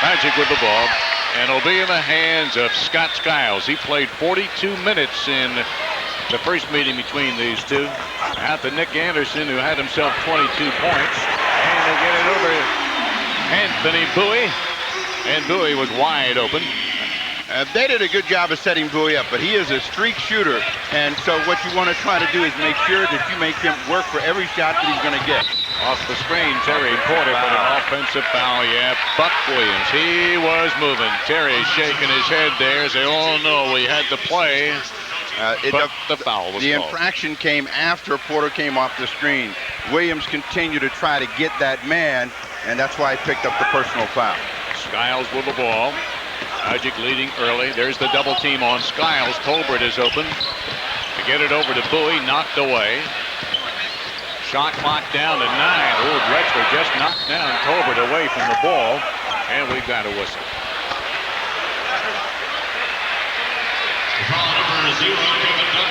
Magic with the ball. And it'll be in the hands of Scott Skiles. He played 42 minutes in the first meeting between these two. Out to Nick Anderson, who had himself 22 points. And they get it over Anthony Bowie. And Bowie was wide open. They did a good job of setting Bowie up, but he is a streak shooter. And so what you want to try to do is make sure that you make him work for every shot that he's going to get. Off the screen, Terry Porter with an offensive foul. Yeah, Buck Williams. He was moving. Terry shaking his head there. Say, oh no, we had to play. But the foul was The called. infraction came after Porter came off the screen. Williams continued to try to get that man, and that's why he picked up the personal foul. Skiles with the ball. Magic leading early. There's the double team on Skiles. Tolbert is open. To get it over to Bowie, knocked away. Shot clock down to 9. Oh, Drexler just knocked down Tolbert away from the ball. And we've got a whistle.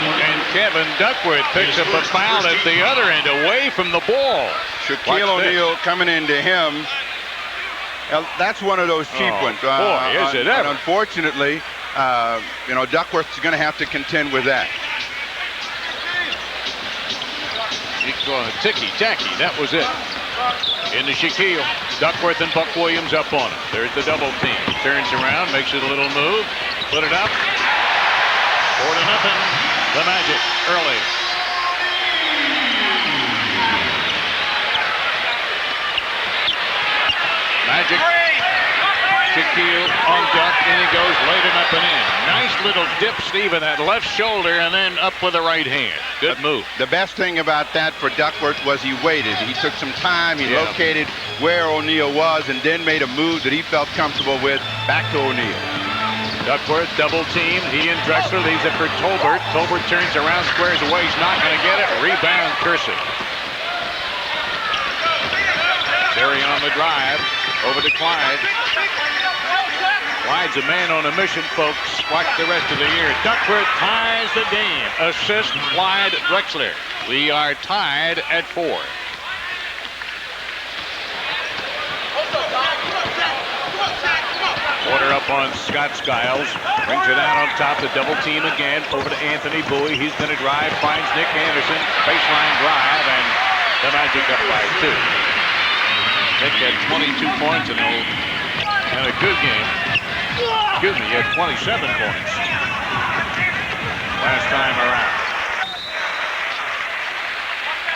And Kevin Duckworth picks up a foul at the other end, away from the ball. Shaquille O'Neal coming into him. That's one of those cheap ones. Boy, is it ever. Unfortunately, Duckworth's going to have to contend with that. Ticky-tacky, that was it. Into Shaquille. Duckworth and Buck Williams up on him. There's the double team. Turns around, makes it a little move. Put it up. 4-0. The Magic early. Magic. Shaquille on Duck, and he goes, laid him up and in. Nice little dip, Steve, in that left shoulder, and then up with the right hand. Good move. The best thing about that for Duckworth was he waited. He took some time. He located where O'Neal was, and then made a move that he felt comfortable with. Back to O'Neal. Duckworth double team. He and Drexler leaves it for Tolbert. Tolbert turns around, squares away. He's not going to get it. Rebound, Kersey. Terry on the drive. Over to Clyde. Clyde's a man on a mission, folks. Watch the rest of the year. Duckworth ties the game. Assist Clyde Drexler. We are tied at 4. Porter up on Scott Skiles. Brings it out on top. The double team again. Over to Anthony Bowie. He's going to drive. Finds Nick Anderson. Baseline drive. And the Magic up by 2. Nick had 22 points and a good game. Excuse me, he had 27 points last time around.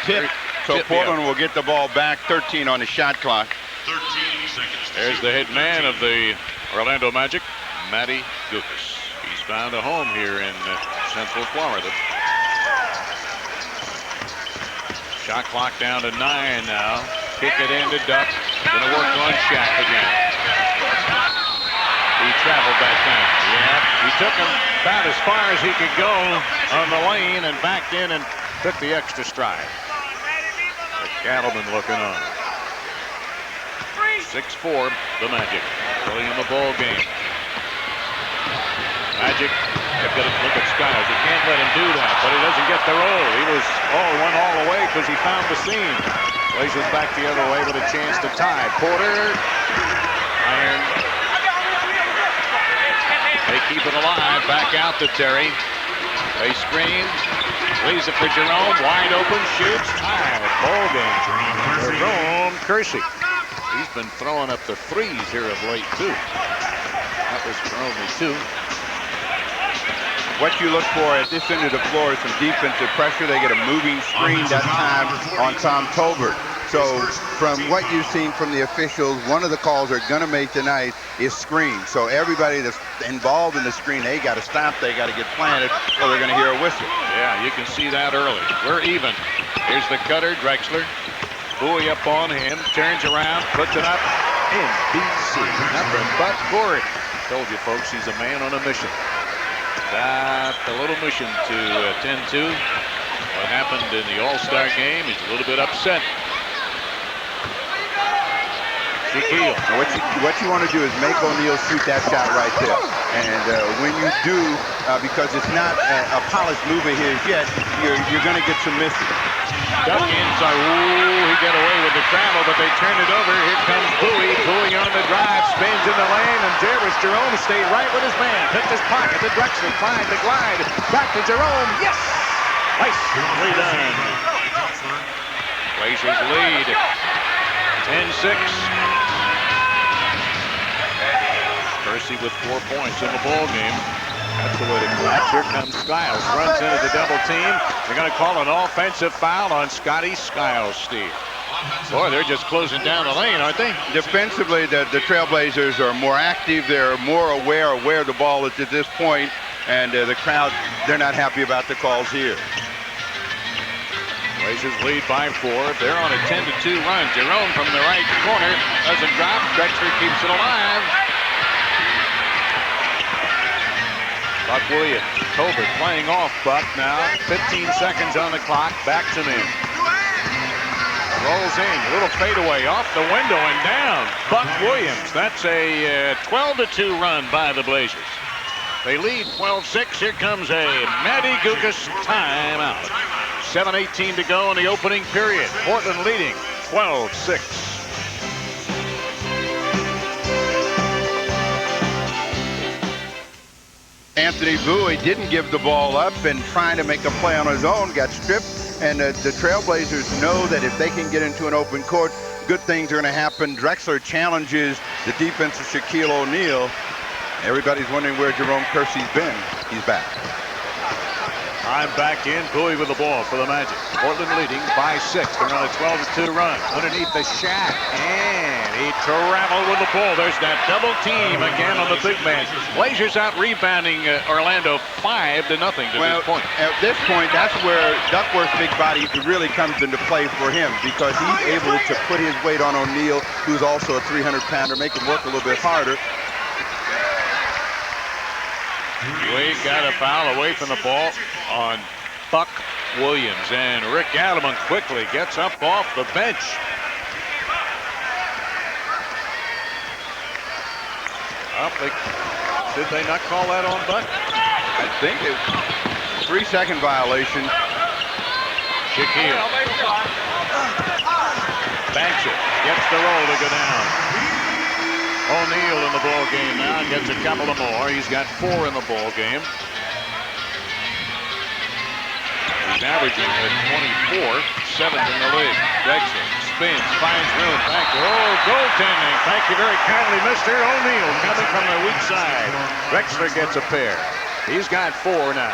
Tip. So Portland will get the ball back. 13 on the shot clock. 13 seconds. There's the hit man of the Orlando Magic, Matty Guokas. He's found a home here in Central Florida. Shot clock down to 9 now. Kick it into Duck. Gonna work on Shaq again. He traveled back down. Yeah, he took him about as far as he could go on the lane and backed in and took the extra stride. But Cattleman looking on. 6-4, the Magic. Early in the ball game. Magic, they've got to look at Skiles. They can't let him do that, but he doesn't get the roll. He went all the way because he found the seam. Plays it back the other way with a chance to tie. Porter, iron. They keep it alive. Back out to Terry. They screen. Leaves it for Jerome. Wide open. Shoots. Tied. Ball game. Jerome Kersey. He's been throwing up the threes here of late, too. That was for only 2. What you look for at this end of the floor is some defensive pressure. They get a moving screen that time on Tom Tolbert. So from what you've seen from the officials, one of the calls they're going to make tonight is screen. So everybody that's involved in the screen, they got to stop. They got to get planted, or they're going to hear a whistle. Yeah, you can see that early. We're even. Here's the cutter, Drexler. Bowie up on him, turns around, puts it up. NBC, nothing but Corey. Told you, folks, he's a man on a mission. Got a little mission to attend to. What happened in the All-Star game, he's a little bit upset. Shaquille. What you want to do is make O'Neal shoot that shot right there. And when you do, because it's not a polished move of his yet, you're going to get some misses. Duck inside. Ooh, he got away with the travel, but they turn it over. Here comes Bowie. Bowie on the drive. Spins in the lane, and Jerome stayed right with his man. Picked his pocket to Drexler. Tried to glide. Back to Jerome. Yes! Nicely done. Blazers lead. 10-6. Percy with 4 points in the ball game. That's the way to collapse. Here comes Skiles. Runs into the double team. They're going to call an offensive foul on Scotty Skiles, Steve. Boy, they're just closing down the lane, aren't they? Defensively, the Trailblazers are more active. They're more aware of where the ball is at this point. And the crowd, they're not happy about the calls here. Blazers lead by 4. They're on a 10-2 run. Jerome from the right corner doesn't drop. Drexler keeps it alive. Buck Williams. Tolbert playing off Buck now. 15 seconds on the clock. Back to me. Rolls in. A little fadeaway off the window and down. Buck Williams. That's a 12-2 run by the Blazers. They lead 12-6. Here comes a Matty Gugas timeout. 7:18 to go in the opening period. Portland leading 12-6. Anthony Bowie didn't give the ball up and trying to make a play on his own, got stripped. And the Trailblazers know that if they can get into an open court, good things are going to happen. Drexler challenges the defense of Shaquille O'Neal. Everybody's wondering where Jerome Kersey's been. He's back. I'm back in. Bowie with the ball for the Magic. Portland leading by 6. They're on a 12-2 run. Underneath the Shaq. And he traveled with the ball. There's that double team again on the big man. Blazers out rebounding Orlando 5-0 to this point. At this point, that's where Duckworth's big body really comes into play for him because he's able to put his weight on O'Neal, who's also a 300-pounder, make him work a little bit harder. Wade got a foul away from the ball on Buck Williams, and Rick Adelman quickly gets up off the bench. Did they not call that on Buck? I think it's 3-second violation. Shaquille banks it, gets the roll to go down. O'Neal in the ball game now, gets a couple of more. He's got 4 in the ball game. He's averaging at 24, 7th in the league. Drexler spins, finds room, back. Oh, goaltending. Thank you very kindly, Mr. O'Neal, coming from the weak side. Drexler gets a pair. He's got 4 now.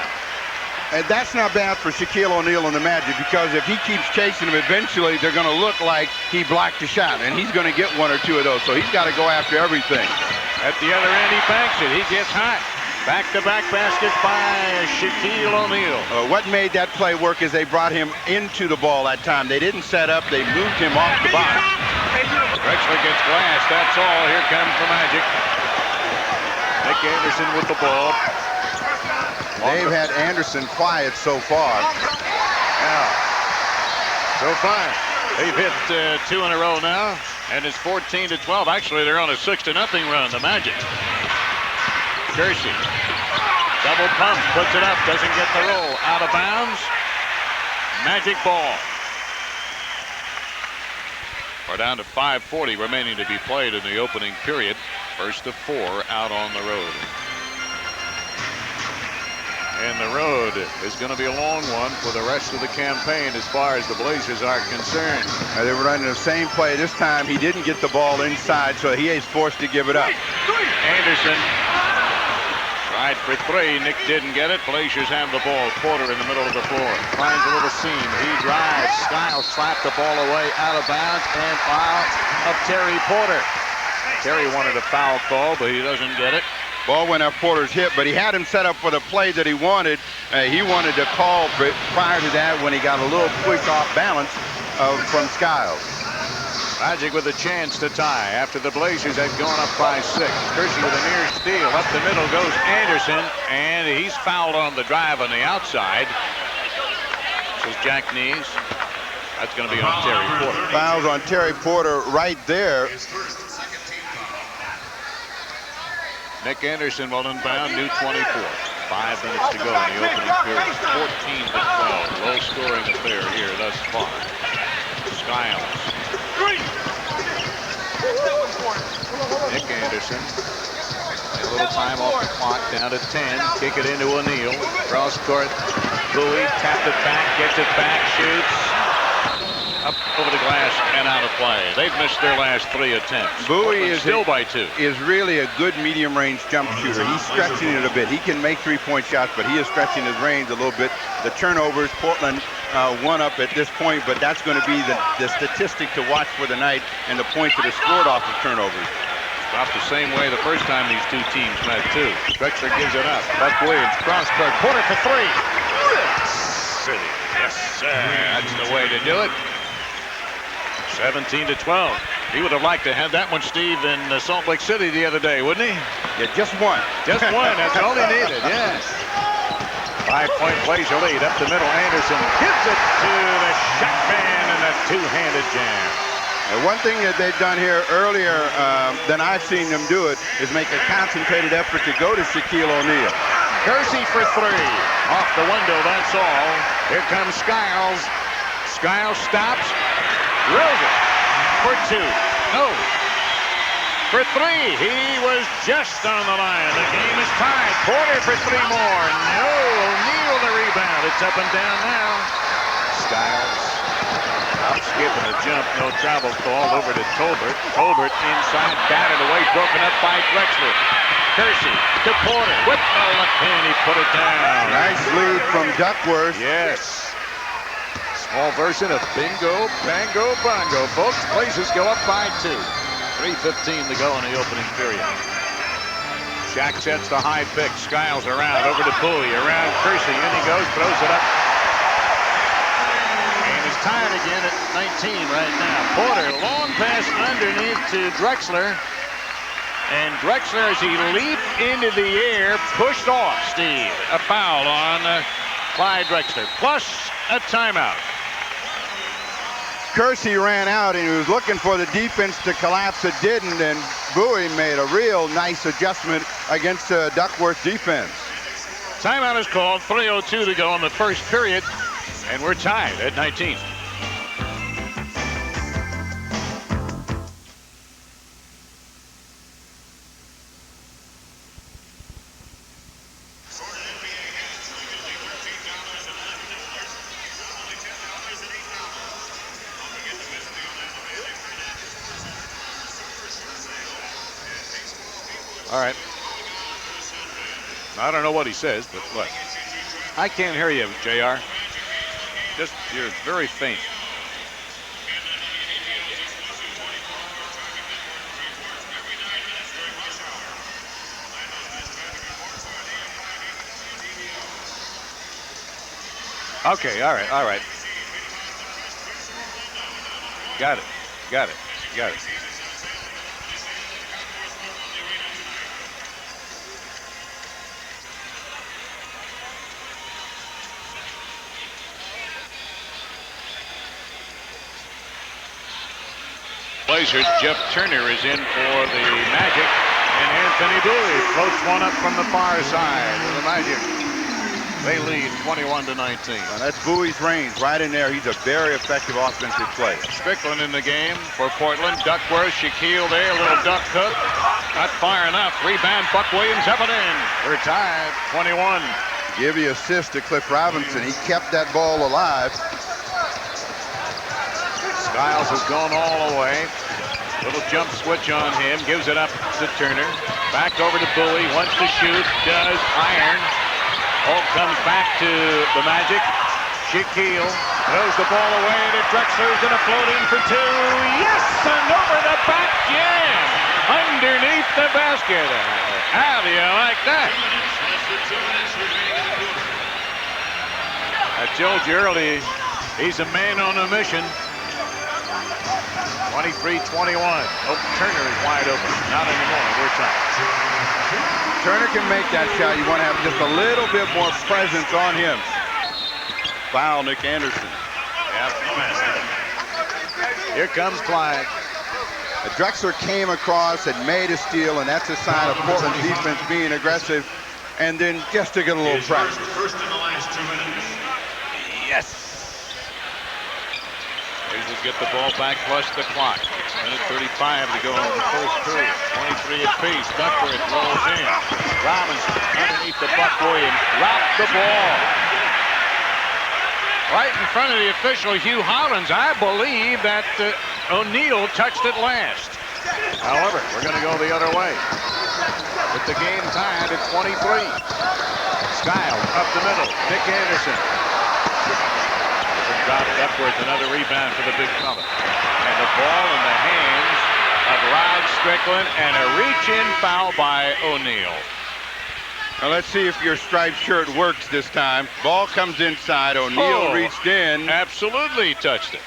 And that's not bad for Shaquille O'Neal and the Magic because if he keeps chasing him, eventually they're going to look like he blocked a shot, and he's going to get 1 or 2 of those. So he's got to go after everything. At the other end, he banks it. He gets hot. Back-to-back baskets by Shaquille O'Neal. What made that play work is they brought him into the ball that time. They didn't set up. They moved him off the box. Drexler gets glass. That's all. Here comes the Magic. Nick Anderson with the ball. They've had Anderson quiet so far. Yeah. So far, they've hit 2 in a row now, and it's 14-12. Actually, they're on a 6-0 run, the Magic. Kersey, double pump, puts it up, doesn't get the roll. Out of bounds. Magic ball. We're down to 5:40 remaining to be played in the opening period. First of 4 out on the road. And the road is going to be a long one for the rest of the campaign as far as the Blazers are concerned. They were running the same play. This time he didn't get the ball inside, so he is forced to give it up. Anderson tried for 3. Nick didn't get it. Blazers have the ball. Porter in the middle of the floor. Finds a little seam. He drives. Skiles slapped the ball away out of bounds and foul of Terry Porter. Terry wanted a foul call, but he doesn't get it. Ball went up Porter's hip, but he had him set up for the play that he wanted. He wanted to call prior to that when he got a little quick off balance from Skiles. Magic with a chance to tie after the Blazers had gone up by 6. Kersey with a near steal. Up the middle goes Anderson, and he's fouled on the drive on the outside. This is Jack Nees. That's going to be on Terry Porter. Fouls on Terry Porter right there. Nick Anderson will inbound, new 24. 5 minutes to go in the opening period. 14-12. Low scoring affair here thus far. Skiles. Nick Anderson. A little time off the clock, down to 10. Kick it into O'Neal. Cross court. Bowie tapped it back, gets it back, shoots. Up over the glass and out of play. They've missed their last 3 attempts. Bowie is still by 2. Is really a good medium-range jump shooter. He's stretching it a bit. He can make three-point shots, but he is stretching his range a little bit. The turnovers, Portland one up at this point, but that's going to be the statistic to watch for the night and the points that are scored off of turnovers. Dropped the same way the first time these two teams met, too. Drexler gives it up. Buck Williams, cross court, Porter for 3. City. Yes, sir. That's the way to do it. 17-12. He would have liked to have that one, Steve, in Salt Lake City the other day, wouldn't he? Yeah, just one. Just one. That's all he needed. Yes. 5-point Blazer lead up the middle. Anderson gives it to the shot man and a two-handed jam. And one thing that they've done here earlier than I've seen them do it is make a concentrated effort to go to Shaquille O'Neal. Kersey for 3. Off the window, that's all. Here comes Skiles. Skiles stops. Drills it for 2. No. For 3. He was just on the line. The game is tied. Porter for 3 more. No. O'Neal the rebound. It's up and down now. Skiles. Skipping a jump. No travel call over to Tolbert. Tolbert inside. Batted away. Broken up by Drexler. Kersey to Porter. With the left hand. He put it down. Nice lead from Duckworth. Yes. Small version of bingo, bango, bongo. Folks, Blazers go up by 2. 3:15 to go in the opening period. Shaq sets the high pick. Skiles around, over to Bowie, around Kersey. In he goes, throws it up. And it's tied again at 19 right now. Porter, long pass underneath to Drexler. And Drexler, as he leaped into the air, pushed off, Steve. A foul on Clyde Drexler, plus a timeout. Kersey ran out and he was looking for the defense to collapse. It didn't, and Bowie made a real nice adjustment against Duckworth's defense. Timeout is called. 3:02 to go in the first period, and we're tied at 19. All right. I don't know what he says, but what? I can't hear you, JR. Just, you're very faint. Okay, all right, all right. Got it, got it, got it. Blazers, Jeff Turner is in for the Magic, and Anthony Bowie floats one up from the far side of the Magic. They lead 21-19. Now that's Bowie's range right in there. He's a very effective offensive player. Strickland in the game for Portland. Duckworth, Shaquille there, a little duck hook. Not far enough. Rebound, Buck Williams up and in. We're tied, 21. Give the assist to Cliff Robinson. He kept that ball alive. Skiles has gone all the way. Little jump switch on him. Gives it up to Turner. Back over to Bowie. Wants to shoot. Does. Iron. All comes back to the Magic. Shaquille throws the ball away to Drexler's going to float in for 2. Yes! And over the back jam. Underneath the basket. How do you like that? I told you early, he's a man on a mission. 23-21. Oh, Turner is wide open. Not anymore. We're tied. Turner can make that shot. You want to have just a little bit more presence on him. Foul, Nick Anderson. Yep. Here comes Clyde. Drexler came across and made a steal, and that's a sign of Portland's defense being aggressive. and then just to get a little practice. First in the last 2 minutes. Yes. Blazers get the ball back plus the clock. Minute 35 to go in the first period. 23 apiece. Duckworth rolls in. Robinson underneath the Buck Williams. Dropped the ball. Right in front of the official, Hugh Hollins. I believe that O'Neal touched it last. However, we're going to go the other way. With the game tied at 23. Skiles up the middle. Nick Anderson. Dropped Duckworth, another rebound for the big fella. And the ball in the hands of Rod Strickland, and a reach-in foul by O'Neal. Now let's see if your striped shirt works this time. Ball comes inside. O'Neal reached in. Absolutely touched it.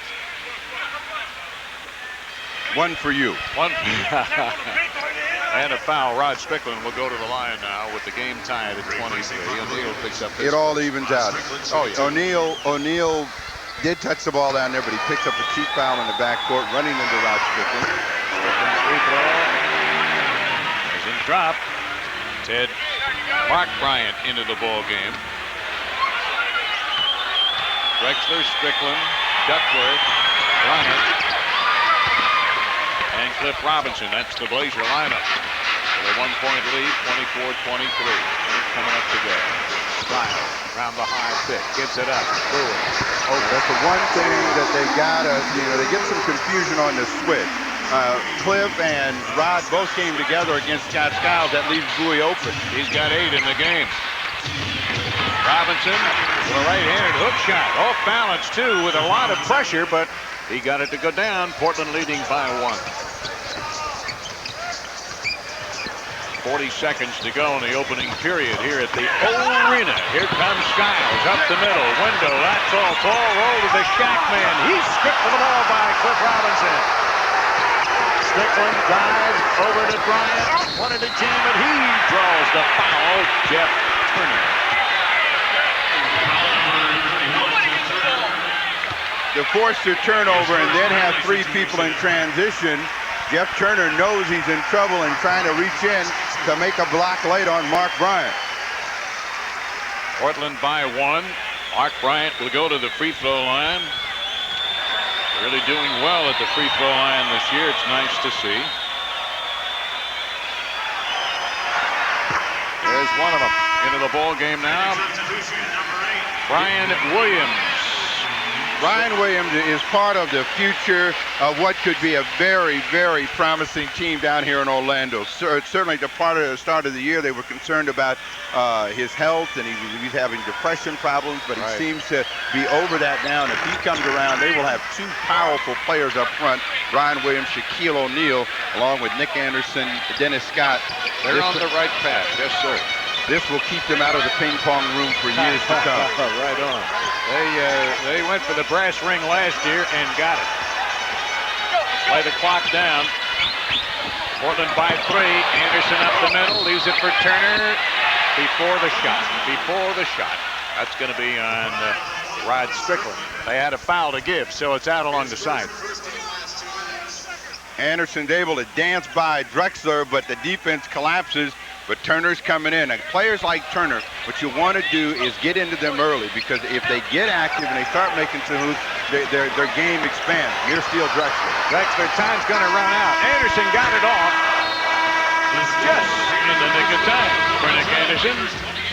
One for you. One. And a foul. Rod Strickland will go to the line now with the game tied at 23. O'Neal picks up this. It all evens out. Oh, yeah. O'Neal did touch the ball down there, but he picks up a cheap foul in the backcourt, running into Rod Strickland. Strickland's free throw isn't dropped. Ted Mark Bryant into the ball game. Drexler, Strickland, Duckworth, Bryant, and Cliff Robinson. That's the Blazer lineup. With a 1-point lead, 24-23. Coming up to go. Skiles around the high pick, gives it up. Brewer. Oh, that's the one thing that they gotta, they get some confusion on the switch. Cliff and Rod both came together against Scott Skiles. That leaves Bowie open. He's got 8 in the game. Robinson with a right-handed hook shot. Off balance, too, with a lot of pressure, but he got it to go down. Portland leading by 1. 40 seconds to go in the opening period here at the old arena. Here comes Skiles up the middle. Window, that's all. Ball roll to the Shack man. He's stripped for the ball by Cliff Robinson. Strickland drives over to Bryant. Wanted to jam it. He draws the foul. Jeff Turner. To force the turnover and then have 3 people in transition, Jeff Turner knows he's in trouble and trying to reach in to make a block late on Mark Bryant. Portland by 1. Mark Bryant will go to the free throw line. Really doing well at the free throw line this year. It's nice to see. There's one of them into the ball game now. Brian Williams. Brian Williams is part of the future of what could be a very, very promising team down here in Orlando. Certainly the start of the year, they were concerned about his health, and he was having depression problems, but he seems to be over that now. And if he comes around, they will have 2 powerful players up front, Brian Williams, Shaquille O'Neal, along with Nick Anderson, Dennis Scott. They're on the right path. Yes, sir. This will keep them out of the ping pong room for years to come. Right on. They went for the brass ring last year and got it. Play the clock down. Portland by 3. Anderson up the middle, leaves it for Turner. Before the shot. Before the shot. That's going to be on Rod Strickland. They had a foul to give, so it's out along the side. Anderson's able to dance by Drexler, but the defense collapses. But Turner's coming in. And players like Turner, what you want to do is get into them early, because if they get active and they start making some moves, their game expands. Near steal Drexler. Drexler, time's going to run out. Anderson got it off. Just in the nick of time for Nick Anderson.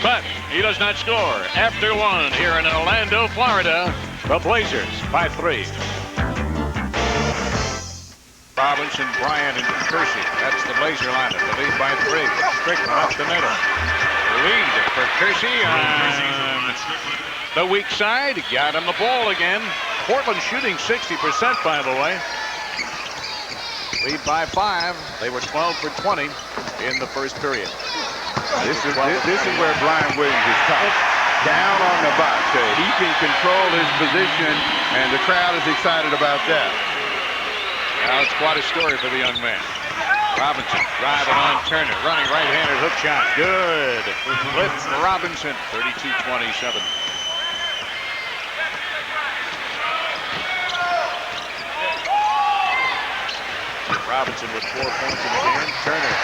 But he does not score. After 1 here in Orlando, Florida, the Blazers by 3. Robinson, Bryant, and Kersey. That's the Blazer lineup. The lead by 3. Strickland up the middle. Lead for Kersey on the weak side. Got him the ball again. Portland shooting 60%, by the way. Lead by 5. They were 12 for 20 in the first period. This is where Brian Williams is tough. Down on the box. He can control his position, and the crowd is excited about that. Now it's quite a story for the young man. Robinson driving on Turner, running right-handed hook shot. Good. Cliff Robinson, 32-27. Robinson with 4 points in the game. Turner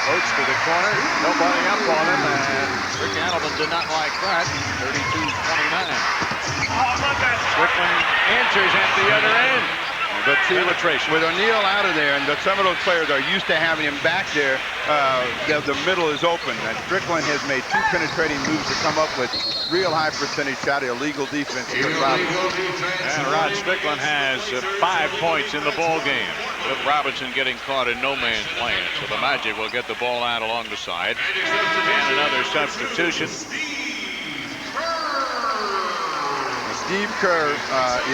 Floats to the corner. Nobody up on him, and Rick Adelman did not like that. 32-29. Strickland enters at the other end. But see, Penetration. with O'Neal out of there, and some of those players are used to having him back there, the middle is open. And Strickland has made 2 penetrating moves to come up with real high percentage shot, illegal defense. And Rod Strickland has 5 points in the ball game. Cliff Robinson getting caught in no man's land. So the Magic will get the ball out along the side. And another substitution. Steve Kerr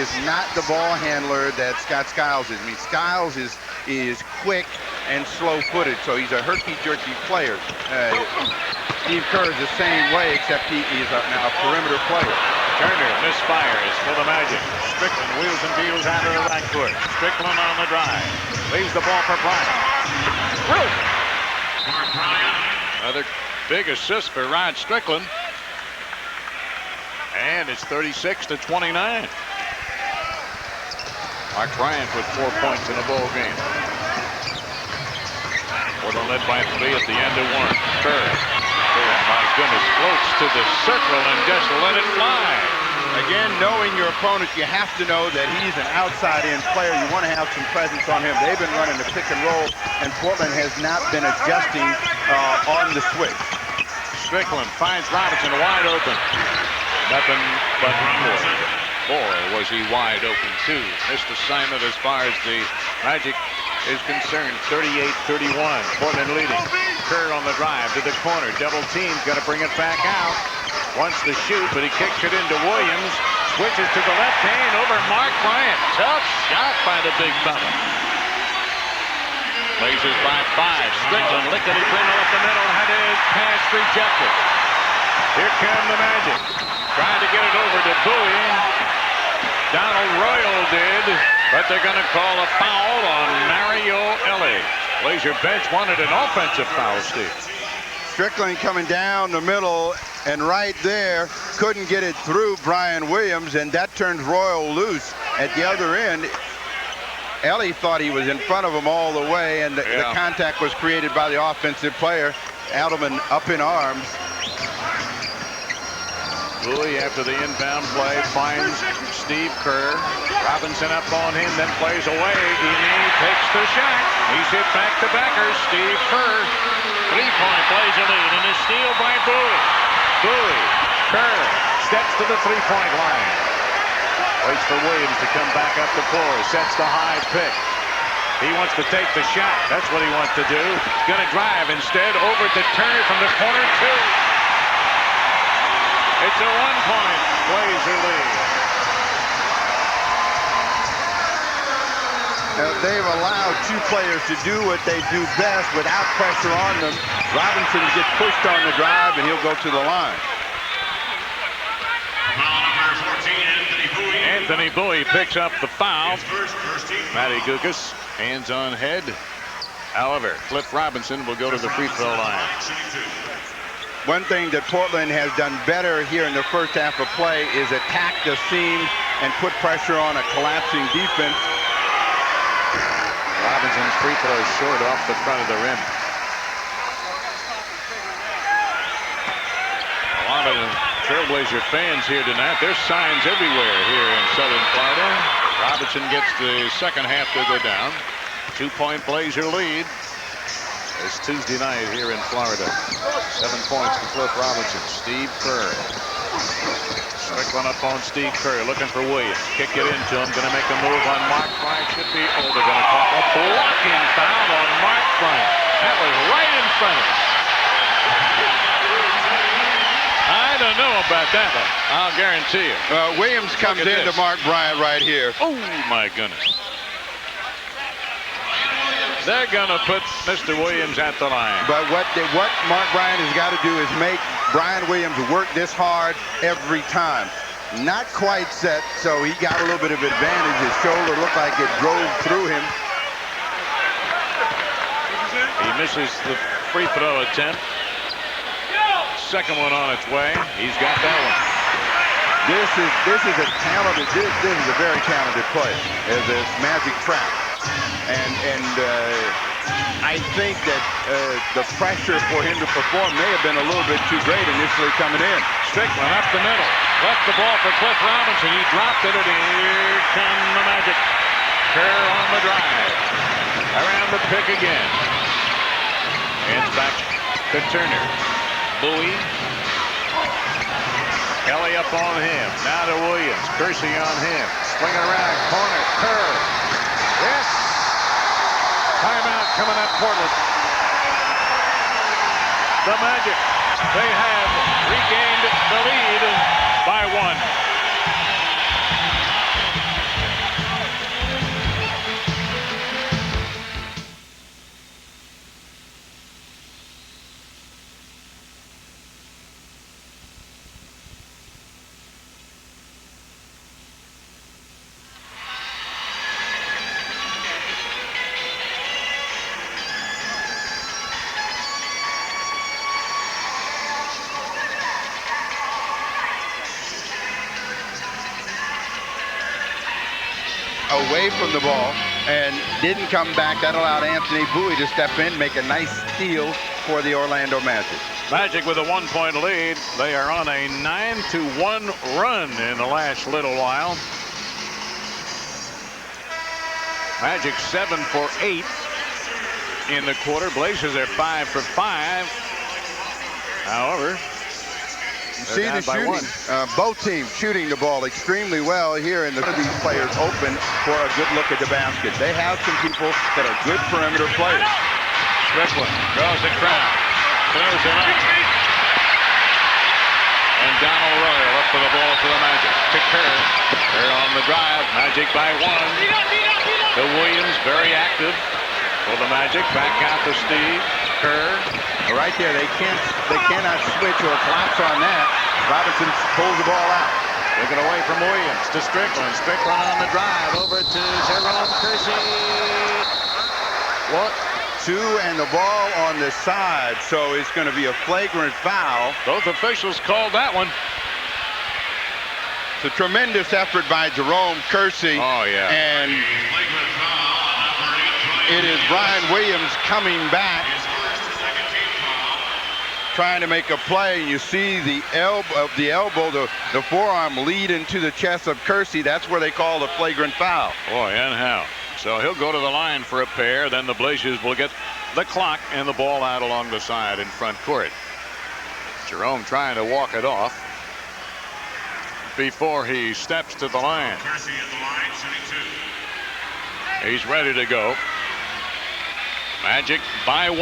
is not the ball handler that Scott Skiles is. I mean, Skiles is quick and slow-footed, so he's a herky-jerky player. Steve Kerr is the same way, except he is now a perimeter player. Turner misfires for the Magic. Strickland wheels and deals out of the backcourt. Strickland on the drive. Leaves the ball for Bryant. Another big assist for Rod Strickland. And it's 36-29. Mark Bryant with 4 points in a ball game. Portland led by 3 at the end of 1. Kerr. My goodness, floats to the circle and just let it fly. Again, knowing your opponent, you have to know that he's an outside-in player. You want to have some presence on him. They've been running the pick and roll, and Portland has not been adjusting on the switch. Strickland finds Robinson wide open. Nothing but boy, was he wide open too. Missed assignment as far as the Magic is concerned. 38-31. Portland leading. Kerr on the drive to the corner. Double team. Going to bring it back out. Wants to shoot, but he kicks it into Williams. Switches to the left hand over Mark Bryant. Tough shot by the big fella. Blazers by 5. Strickland lickety-split up the middle. Had his pass rejected. Here come the Magic. Trying to get it over to Bowie. Donald Royal did, but they're going to call a foul on Mario Elie. Blazer bench wanted an offensive foul, Steve. Strickland coming down the middle, and right there, couldn't get it through Brian Williams, and that turns Royal loose at the other end. Elie thought he was in front of him all the way, and the contact was created by the offensive player. Adelman up in arms. Bowie, after the inbound play, finds Steve Kerr. Robinson up on him, then plays away. Ime takes the shot. He's hit back to backers. Steve Kerr, 3-point Blazer lead, and a steal by Bowie. Bowie, Kerr steps to the 3-point line. Waits for Williams to come back up the floor. Sets the high pick. He wants to take the shot. That's what he wants to do. He's going to drive instead over to Turner from the corner, 2. It's a 1-point Blazer lead. They've allowed 2 players to do what they do best without pressure on them. Robinson gets pushed on the drive, and he'll go to the line. Anthony Bowie picks up the foul. Matty Gukas, hands on head. However, Cliff Robinson will go to the free throw line. One thing that Portland has done better here in the first half of play is attack the seams and put pressure on a collapsing defense. Robinson's free throw is short off the front of the rim. A lot of Trailblazer fans here tonight. There's signs everywhere here in Southern Florida. Robinson gets the second half to go down. 2-point Blazer lead. It's Tuesday night here in Florida. 7 points to Cliff Robinson. Steve Kerr. Strickland up on Steve Kerr, looking for Williams. Kick it into him. Going to make a move on Mark Bryant. Should be. Oh, they're going to call a blocking foul on Mark Bryant. That was right in front of him. I don't know about that one. I'll guarantee you. Williams comes into Mark Bryant right here. Oh, my goodness. They're going to put Mr. Williams at the line. But what Mark Bryant has got to do is make Brian Williams work this hard every time. Not quite set, so he got a little bit of advantage. His shoulder looked like it drove through him. He misses the free throw attempt. Second one on its way. He's got that one. This is a talented. This is a very talented play. As a Magic trap. And I think that the pressure for him to perform may have been a little bit too great initially coming in. Strickland up the middle. Left the ball for Cliff Robinson. He dropped it, and here come the Magic. Kerr on the drive. Around the pick again. Hands back to Turner. Bowie. Kelly up on him. Now to Williams. Kersey on him. Swinging around. Corner. Kerr. Yes. Timeout coming up Portland. The Magic. They have regained the lead by 1. Away from the ball and didn't come back. That allowed Anthony Bowie to step in, make a nice steal for the Orlando Magic. Magic with a 1-point lead. They are on a 9-1 run in the last little while. Magic 7 for 8 in the quarter. Blazers are 5 for 5. However, you see the shooting. Both teams shooting the ball extremely well here, and these players open for a good look at the basket. They have some people that are good perimeter players. Strickland draws the crowd. Throws it up. And Donald Royal up for the ball for the Magic. To Kerr. Kerr on the drive. Magic by 1. To Williams, very active for the Magic. Back out to Steve. Kerr. Right there, they cannot switch or collapse on that. Robinson pulls the ball out. Took it away from Williams to Strickland. Strickland on the drive over to Jerome Kersey. What? 2 and the ball on the side, so it's going to be a flagrant foul. Both officials called that one. It's a tremendous effort by Jerome Kersey. Oh, yeah. And it is Brian Williams coming back, trying to make a play. You see the elbow, the forearm lead into the chest of Kersey. That's where they call the flagrant foul. Boy, and how. So he'll go to the line for a pair. Then the Blazers will get the clock and the ball out along the side in front court. Jerome trying to walk it off before he steps to the line. Kersey at the line, shooting 2. He's ready to go. Magic by 1.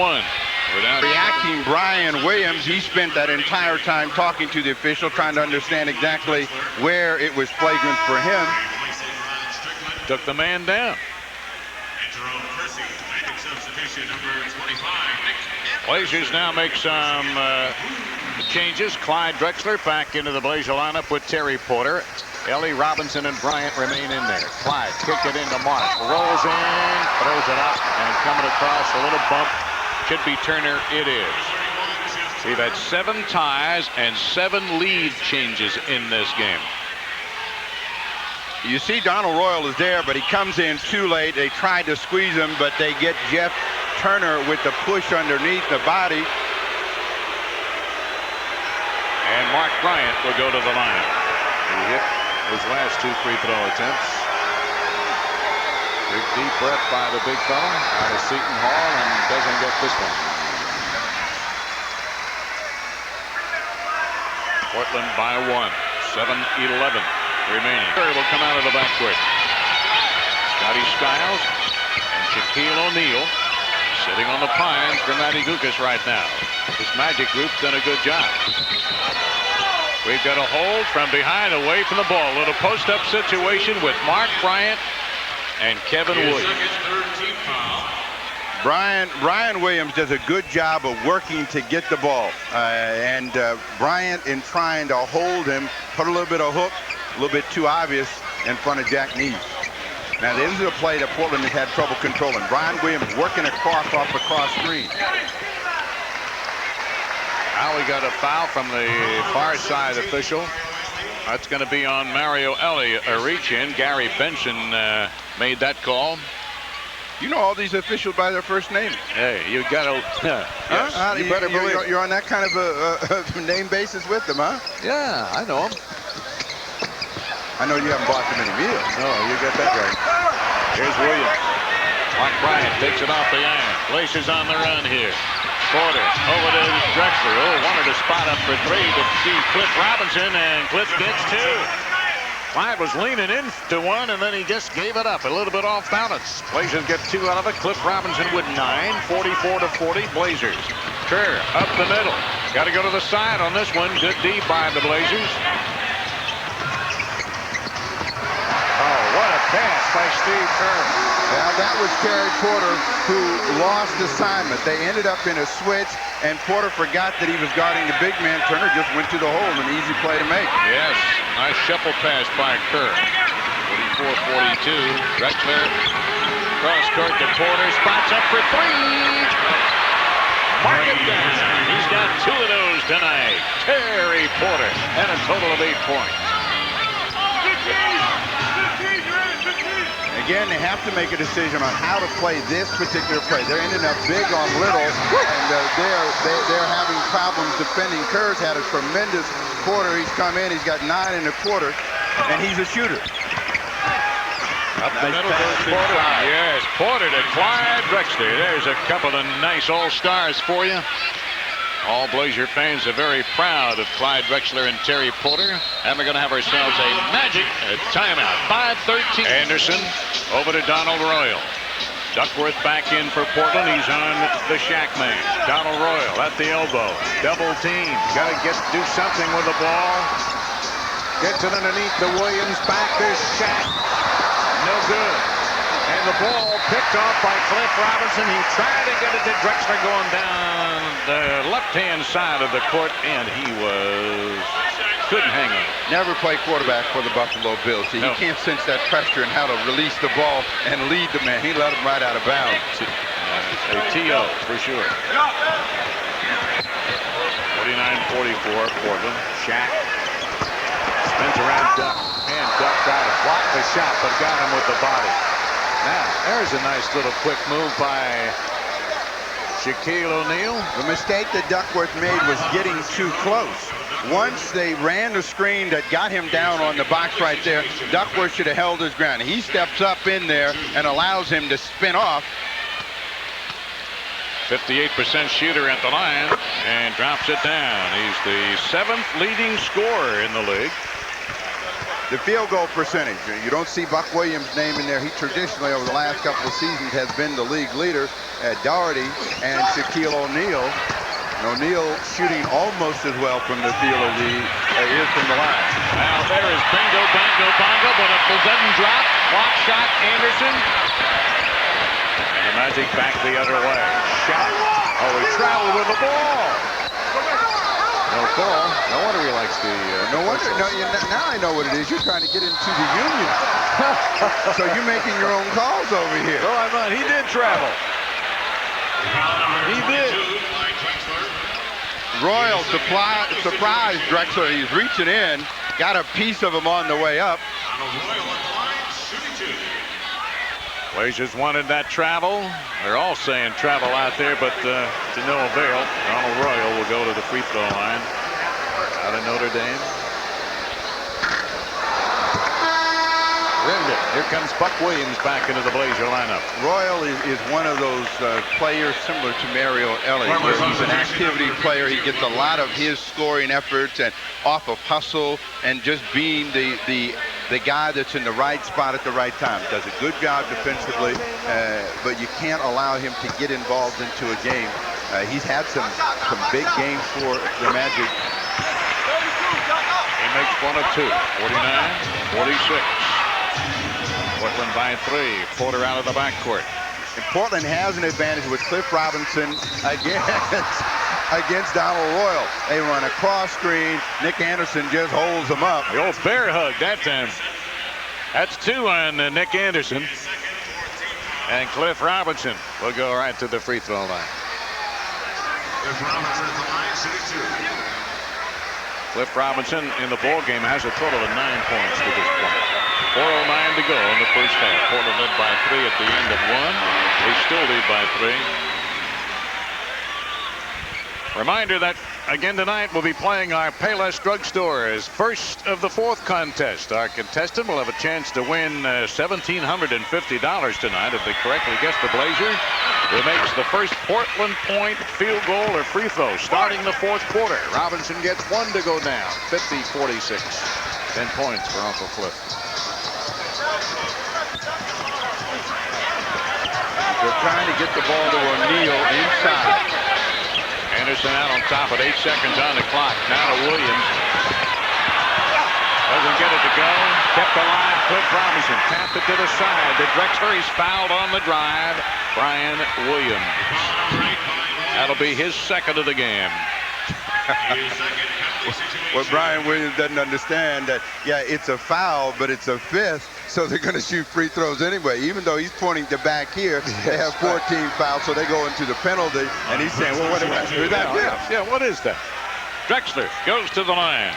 Reacting Brian Williams, he spent that entire time talking to the official, trying to understand exactly where it was flagrant for him. Took the man down. Jerome Kersey, Magic substitution number 25. Blazers now make some changes. Clyde Drexler back into the Blazer lineup with Terry Porter. Ellie Robinson and Bryant remain in there. Clyde kick it into Mark. Rolls in, throws it up, and coming across a little bump. Should be Turner. It is. We've had 7 ties and 7 lead changes in this game. You see Donald Royal is there, but he comes in too late. They tried to squeeze him, but they get Jeff Turner with the push underneath the body. And Mark Bryant will go to the line. He hit his last 2 free throw attempts. Big deep breath by the big fella out of Seton Hall, and doesn't get this one. Portland by 1. 7-11 remaining. Curry will come out of the backcourt. Scotty Skiles and Shaquille O'Neal sitting on the pines for Matty Gukas right now. This Magic group's done a good job. We've got a hold from behind, away from the ball. A little post-up situation with Mark Bryant and Kevin Williams. Brian Williams does a good job of working to get the ball. And Bryant, in trying to hold him, put a little bit of hook, a little bit too obvious in front of Jack Neese. Now, this is a play that Portland has had trouble controlling. Brian Williams working across off the cross screen. Now we got a foul from the far side official. That's going to be on Mario Ellie. A reach in. Gary Benson made that call. You know all these officials by their first name. Hey, you got to. Yes, Huh? you better believe it. You're on that kind of a name basis with them, huh? Yeah, I know him. I know you haven't bought them any meals. No, you get that right. Here's Williams. Mark Bryant takes it off the iron. Blazers on the run here. Porter over to Drexler. Oh, wanted to spot up for three to see Cliff Robinson, and Cliff gets two. Clyde was leaning into one, and then he just gave it up. A little bit off balance. Blazers get two out of it. Cliff Robinson with 9, 44-40 Blazers. Kerr up the middle. Got to go to the side on this one. Good D by the Blazers. Oh, what a pass by Steve Kerr. Now that was Terry Porter who lost assignment. They ended up in a switch, and Porter forgot that he was guarding the big man. Turner just went to the hole, an easy play to make. Yes, nice shuffle pass by Kerr. 44-42. Drexler cross court to Porter. Spots up for three. Mark it down. He's got two of those tonight. Terry Porter, and a total of 8 points. Again, they have to make a decision on how to play this particular play. They're ending up big on Little, and they're having problems defending. Kerr's had a tremendous quarter. He's come in, he's got 9.25, and he's a shooter. Up the middle goes Porter. Yes, Porter to Clyde Drexler. There's a couple of nice all-stars for you. All Blazer fans are very proud of Clyde Drexler and Terry Porter. And we're going to have ourselves a magic timeout. 5:13. Anderson over to Donald Royal. Duckworth back in for Portland. He's on the Shaq man. Donald Royal at the elbow. Double team. Got to do something with the ball. Gets it underneath the Williams back. There's Shaq. No good. And the ball picked off by Cliff Robinson. He tried to get it to Drexler going down the left-hand side of the court, and he couldn't hang on. Never play quarterback for the Buffalo Bills. See, No. He can't sense that pressure and how to release the ball and lead the man. He let him right out of bounds. A TO for sure. 49-44 Portland. Shaq spins around Duck, and Duck got it. Blocked the shot, but got him with the body. Now, there's a nice little quick move by Shaquille O'Neal. The mistake that Duckworth made was getting too close. Once they ran the screen that got him down on the box right there, Duckworth should have held his ground. He steps up in there and allows him to spin off. 58% shooter at the line and drops it down. He's the 7th leading scorer in the league. The field goal percentage, you don't see Buck Williams' name in there. He traditionally, over the last couple of seasons, has been the league leader. Doherty and Shaquille O'Neal. O'Neal shooting almost as well from the field as he is from the line. Now there is bingo, bango, bongo, but it doesn't drop. Block shot, Anderson. And the Magic back the other way. Shot. Oh, he traveled with the ball. No call. No wonder he likes the... No wonder. No, now I know what it is. You're trying to get into the union. So you're making your own calls over here. No, I'm not. He did travel. He did. Royal surprised Drexler. He's reaching in. Got a piece of him on the way up. Blazers wanted that travel. They're all saying travel out there, but to no avail. Donald Royal will go to the free throw line out of Notre Dame. Rimmed it. Here comes Buck Williams back into the Blazer lineup. Royal is one of those players similar to Mario Elliott, where he's an activity player. He gets a lot of his scoring efforts and off of hustle and just being the guy that's in the right spot at the right time. Does a good job defensively, but you can't allow him to get involved into a game. He's had some big games for the Magic. He makes one of two. 49-46. Portland by 3. Porter out of the backcourt. And Portland has an advantage with Cliff Robinson against Donald Royal. They run a cross screen. Nick Anderson just holds them up. The old bear hug that time. That's 2 on Nick Anderson. And Cliff Robinson will go right to the free throw line. Cliff Robinson at the line, shooting 2. Cliff Robinson in the ball game has a total of 9 points to this point. 4:09 to go in the first half. Portland led by 3 at the end of 1. They still lead by 3. Reminder that again tonight we'll be playing our Payless Drugstores first of the 4th contest. Our contestant will have a chance to win $1,750 tonight if they correctly guess the Blazer who makes the first Portland point, field goal, or free throw starting the 4th quarter. Robinson gets 1 to go down. 50-46. 10 points for Uncle Cliff. They're trying to get the ball to O'Neal inside. Anderson out on top at 8 seconds on the clock. Now to Williams. Doesn't get it to go. Kept alive. Cliff Robinson tapped it to the side. The Drexler, he's fouled on the drive. Brian Williams. That'll be his 2nd of the game. What Brian Williams doesn't understand that, yeah, it's a foul, but it's a 5th, so they're going to shoot free throws anyway. Even though he's pointing to back here, they have 14 fouls, so they go into the penalty, and he's saying, well, what is that? Yeah, what is that? Drexler goes to the line.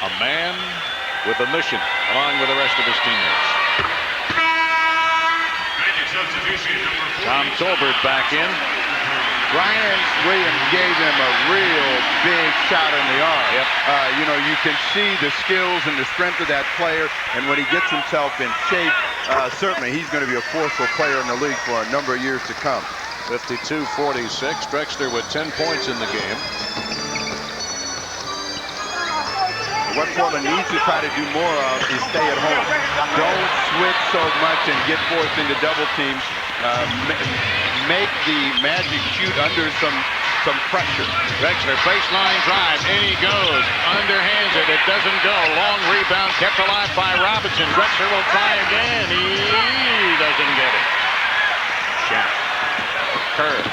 A man with a mission, along with the rest of his teammates. Tom Tolbert back in. Brian Williams gave him a real big shot in the arm. Yep. You know, you can see the skills and the strength of that player, and when he gets himself in shape, certainly he's going to be a forceful player in the league for a number of years to come. 52-46. Drexler with 10 points in the game. What Portland needs to try to do more of is stay at home. Don't switch so much and get forced into double teams. Make the Magic shoot under some pressure. Drexler baseline drive, in he goes. Underhands it, it doesn't go. Long rebound kept alive by Robinson. Drexler will try again. He doesn't get it. Shot. Kerr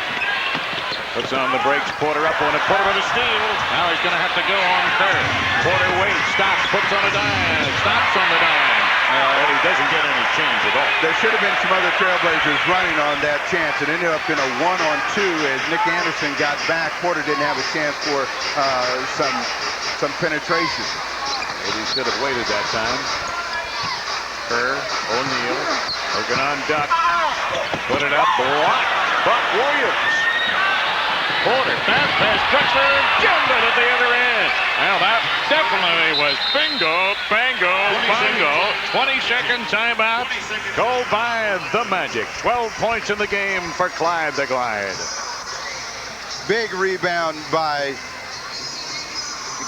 puts on the brakes. Porter up on it. Porter with a steal. Now he's going to have to go on Kerr. Porter waits, stops, puts on a dime, stops on the dime. But he doesn't get any change at all. There should have been some other Trailblazers running on that chance. It ended up in a 1-on-2 as Nick Anderson got back. Porter didn't have a chance for some penetration. But he should have waited that time. Kerr, O'Neal, working on Duck. Put it up, blocked. Buck Williams. Porter, fast pass, Drexler, jammed it at the other end. Well, that definitely was bingo, bango, bongo. 20-second timeout called by the Magic. 12 points in the game for Clyde the Glide. Big rebound by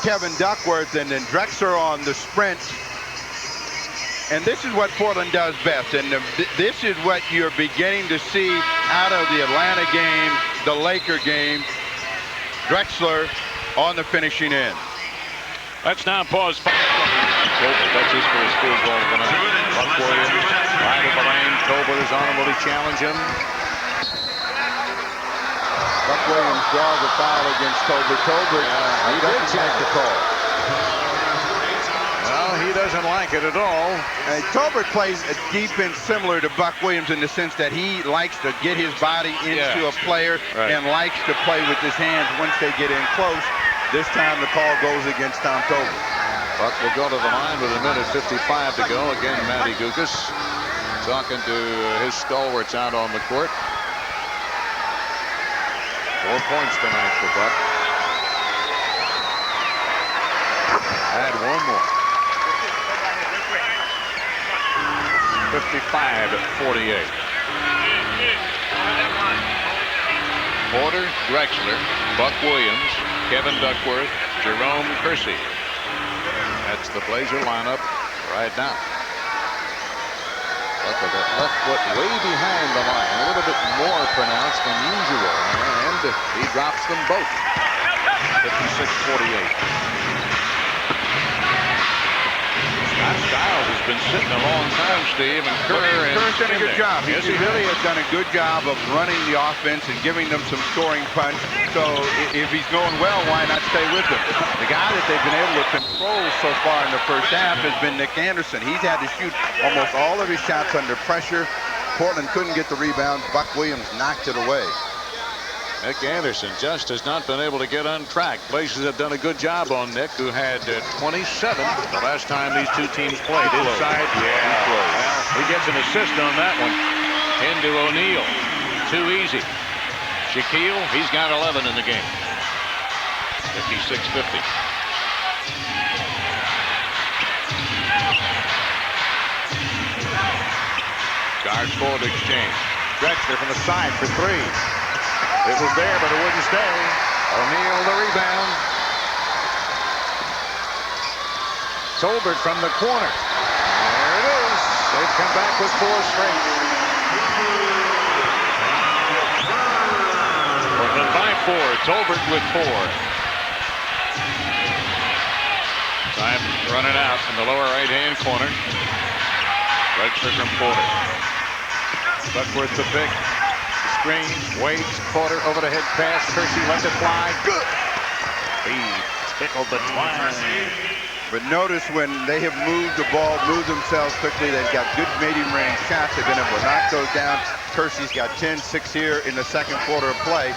Kevin Duckworth, and then Drexler on the sprint. And this is what Portland does best, and this is what you're beginning to see out of the Atlanta game, the Laker game. Drexler on the finishing end. Let's now pause. That's his first field goal of the night. Buck Williams, right of the lane. Tolbert is on him. Will he challenge him? Buck Williams draws a foul against Tolbert. Tolbert, he doesn't like the call. Well, he doesn't like it at all. Tolbert plays a defense similar to Buck Williams in the sense that he likes to get his body into a player and likes to play with his hands once they get in close. This time the call goes against Tom Tolbert. Buck will go to the line with 1:55 to go. Again, Matty Gugas talking to his stalwarts out on the court. 4 points tonight for Buck. Add one more. 55-48. Porter, Drexler, Buck Williams, Kevin Duckworth, Jerome Kersey. That's the Blazer lineup right now. Buck with that left foot way behind the line, a little bit more pronounced than usual, and he drops them both. 56-48. Scott Skiles has been sitting a long time, Steve, and Kerr's done a good job. Yes, he really has done a good job of running the offense and giving them some scoring punch. So if he's going well, why not stay with him? The guy that they've been able to control so far in the first half has been Nick Anderson. He's had to shoot almost all of his shots under pressure. Portland couldn't get the rebound. Buck Williams knocked it away. Nick Anderson just has not been able to get on track. Blazers have done a good job on Nick, who had 27 the last time these two teams played. Inside, yeah. Well, he gets an assist on that one. Into O'Neal. Too easy. Shaquille, he's got 11 in the game. 56-50. Guard forward exchange. Drexler from the side for three. It was there, but it wouldn't stay. O'Neal the rebound. Tolbert from the corner. There it is. They've come back with 4 straight. Portland by 4. Tolbert with 4. Time running out in the lower right-hand corner. Drexler from Porter. Duckworth the pick. Screen, waits, Porter over the head pass. Kersey lets it fly. Good. He tickled the twine. But notice when they have moved the ball, moved themselves quickly, they've got good medium range shots. They've been able to knock those down. Kersey's got 10-6 here in the second quarter of play.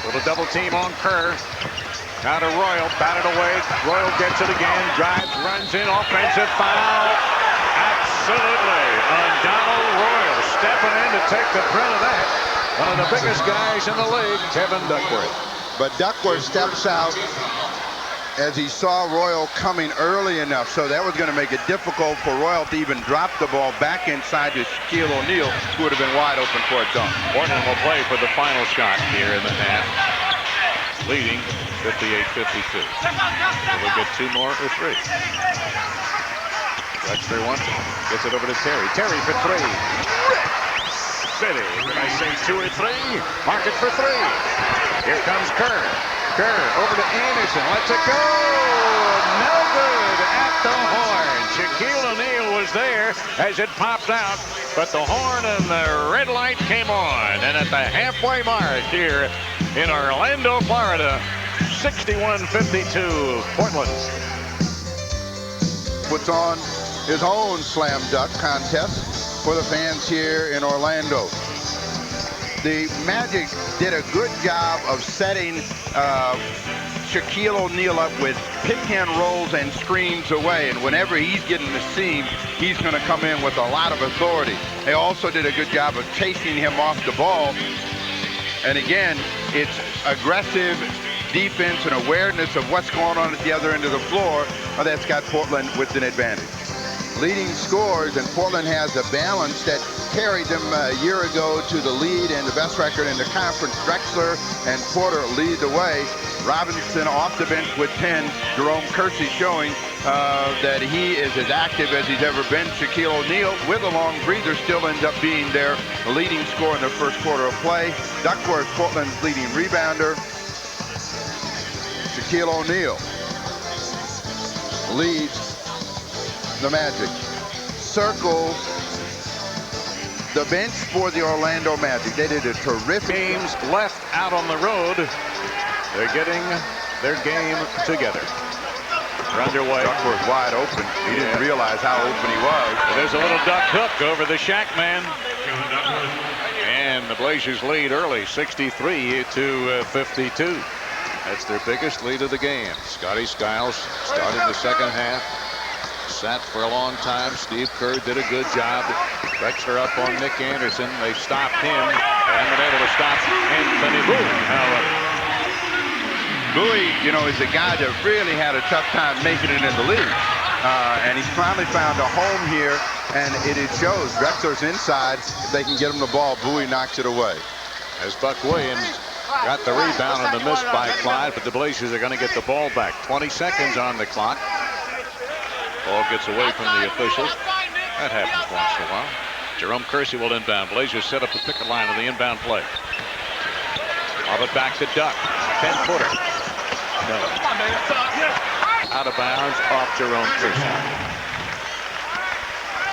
Little double team on Kerr. Now to Royal, batted away. Royal gets it again, drives, runs in, offensive foul. Absolutely. On Donald Royal stepping in to take the brunt of that. One of the biggest guys in the league, Kevin Duckworth. But Duckworth steps out as he saw Royal coming early enough, so that was going to make it difficult for Royal to even drop the ball back inside to Shaquille O'Neal, who would have been wide open for a dunk. Portland will play for the final shot here in the half, leading 58-52. We'll get 2 more or 3. Drexler wants it. Gets it over to Terry. Terry for 3. City. Did I say 2 or 3? Mark it for 3. Here comes Kerr. Kerr over to Anderson. Lets it go. No good at the horn. Shaquille O'Neal was there as it popped out, but the horn and the red light came on. And at the halfway mark here in Orlando, Florida, 61-52, Portland. Puts on his own slam dunk contest for the fans here in Orlando. The Magic did a good job of setting Shaquille O'Neal up with pick and rolls and screens away, and whenever he's getting the seam, he's going to come in with a lot of authority. They also did a good job of chasing him off the ball, and again, it's aggressive defense and awareness of what's going on at the other end of the floor that's got Portland with an advantage. Leading scorers, and Portland has a balance that carried them a year ago to the lead and the best record in the conference. Drexler and Porter lead the way. Robinson off the bench with 10. Jerome Kersey showing that he is as active as he's ever been. Shaquille O'Neal, with a long breather, still ends up being their leading scorer in the first quarter of play. Duckworth, Portland's leading rebounder. Shaquille O'Neal leads the Magic. Circle the bench for the Orlando Magic. They did a terrific Games left out on the road. They're getting their game together. They're underway. Duckworth wide open. He didn't realize how open he was. Well, there's a little duck hook over the Shaq man. And the Blazers lead early, 63-52. That's their biggest lead of the game. Scotty Skiles started the second half. Sat for a long time. Steve Kerr did a good job. Drexler up on Nick Anderson. They stopped him. They haven't been able to stop Anthony Bowie, however. Bowie, you know, is a guy that really had a tough time making it in the league. And he's finally found a home here, and it shows. Drexler's inside. If they can get him the ball, Bowie knocks it away. As Buck Williams got the rebound on the miss by Clyde, but the Blazers are going to get the ball back. 20 seconds on the clock. Ball gets away from the officials. That happens once in a while. Jerome Kersey will inbound. Blazers set up the picket line on the inbound play. Lob it back to Duck. 10-footer. No. Out of bounds off Jerome Kersey.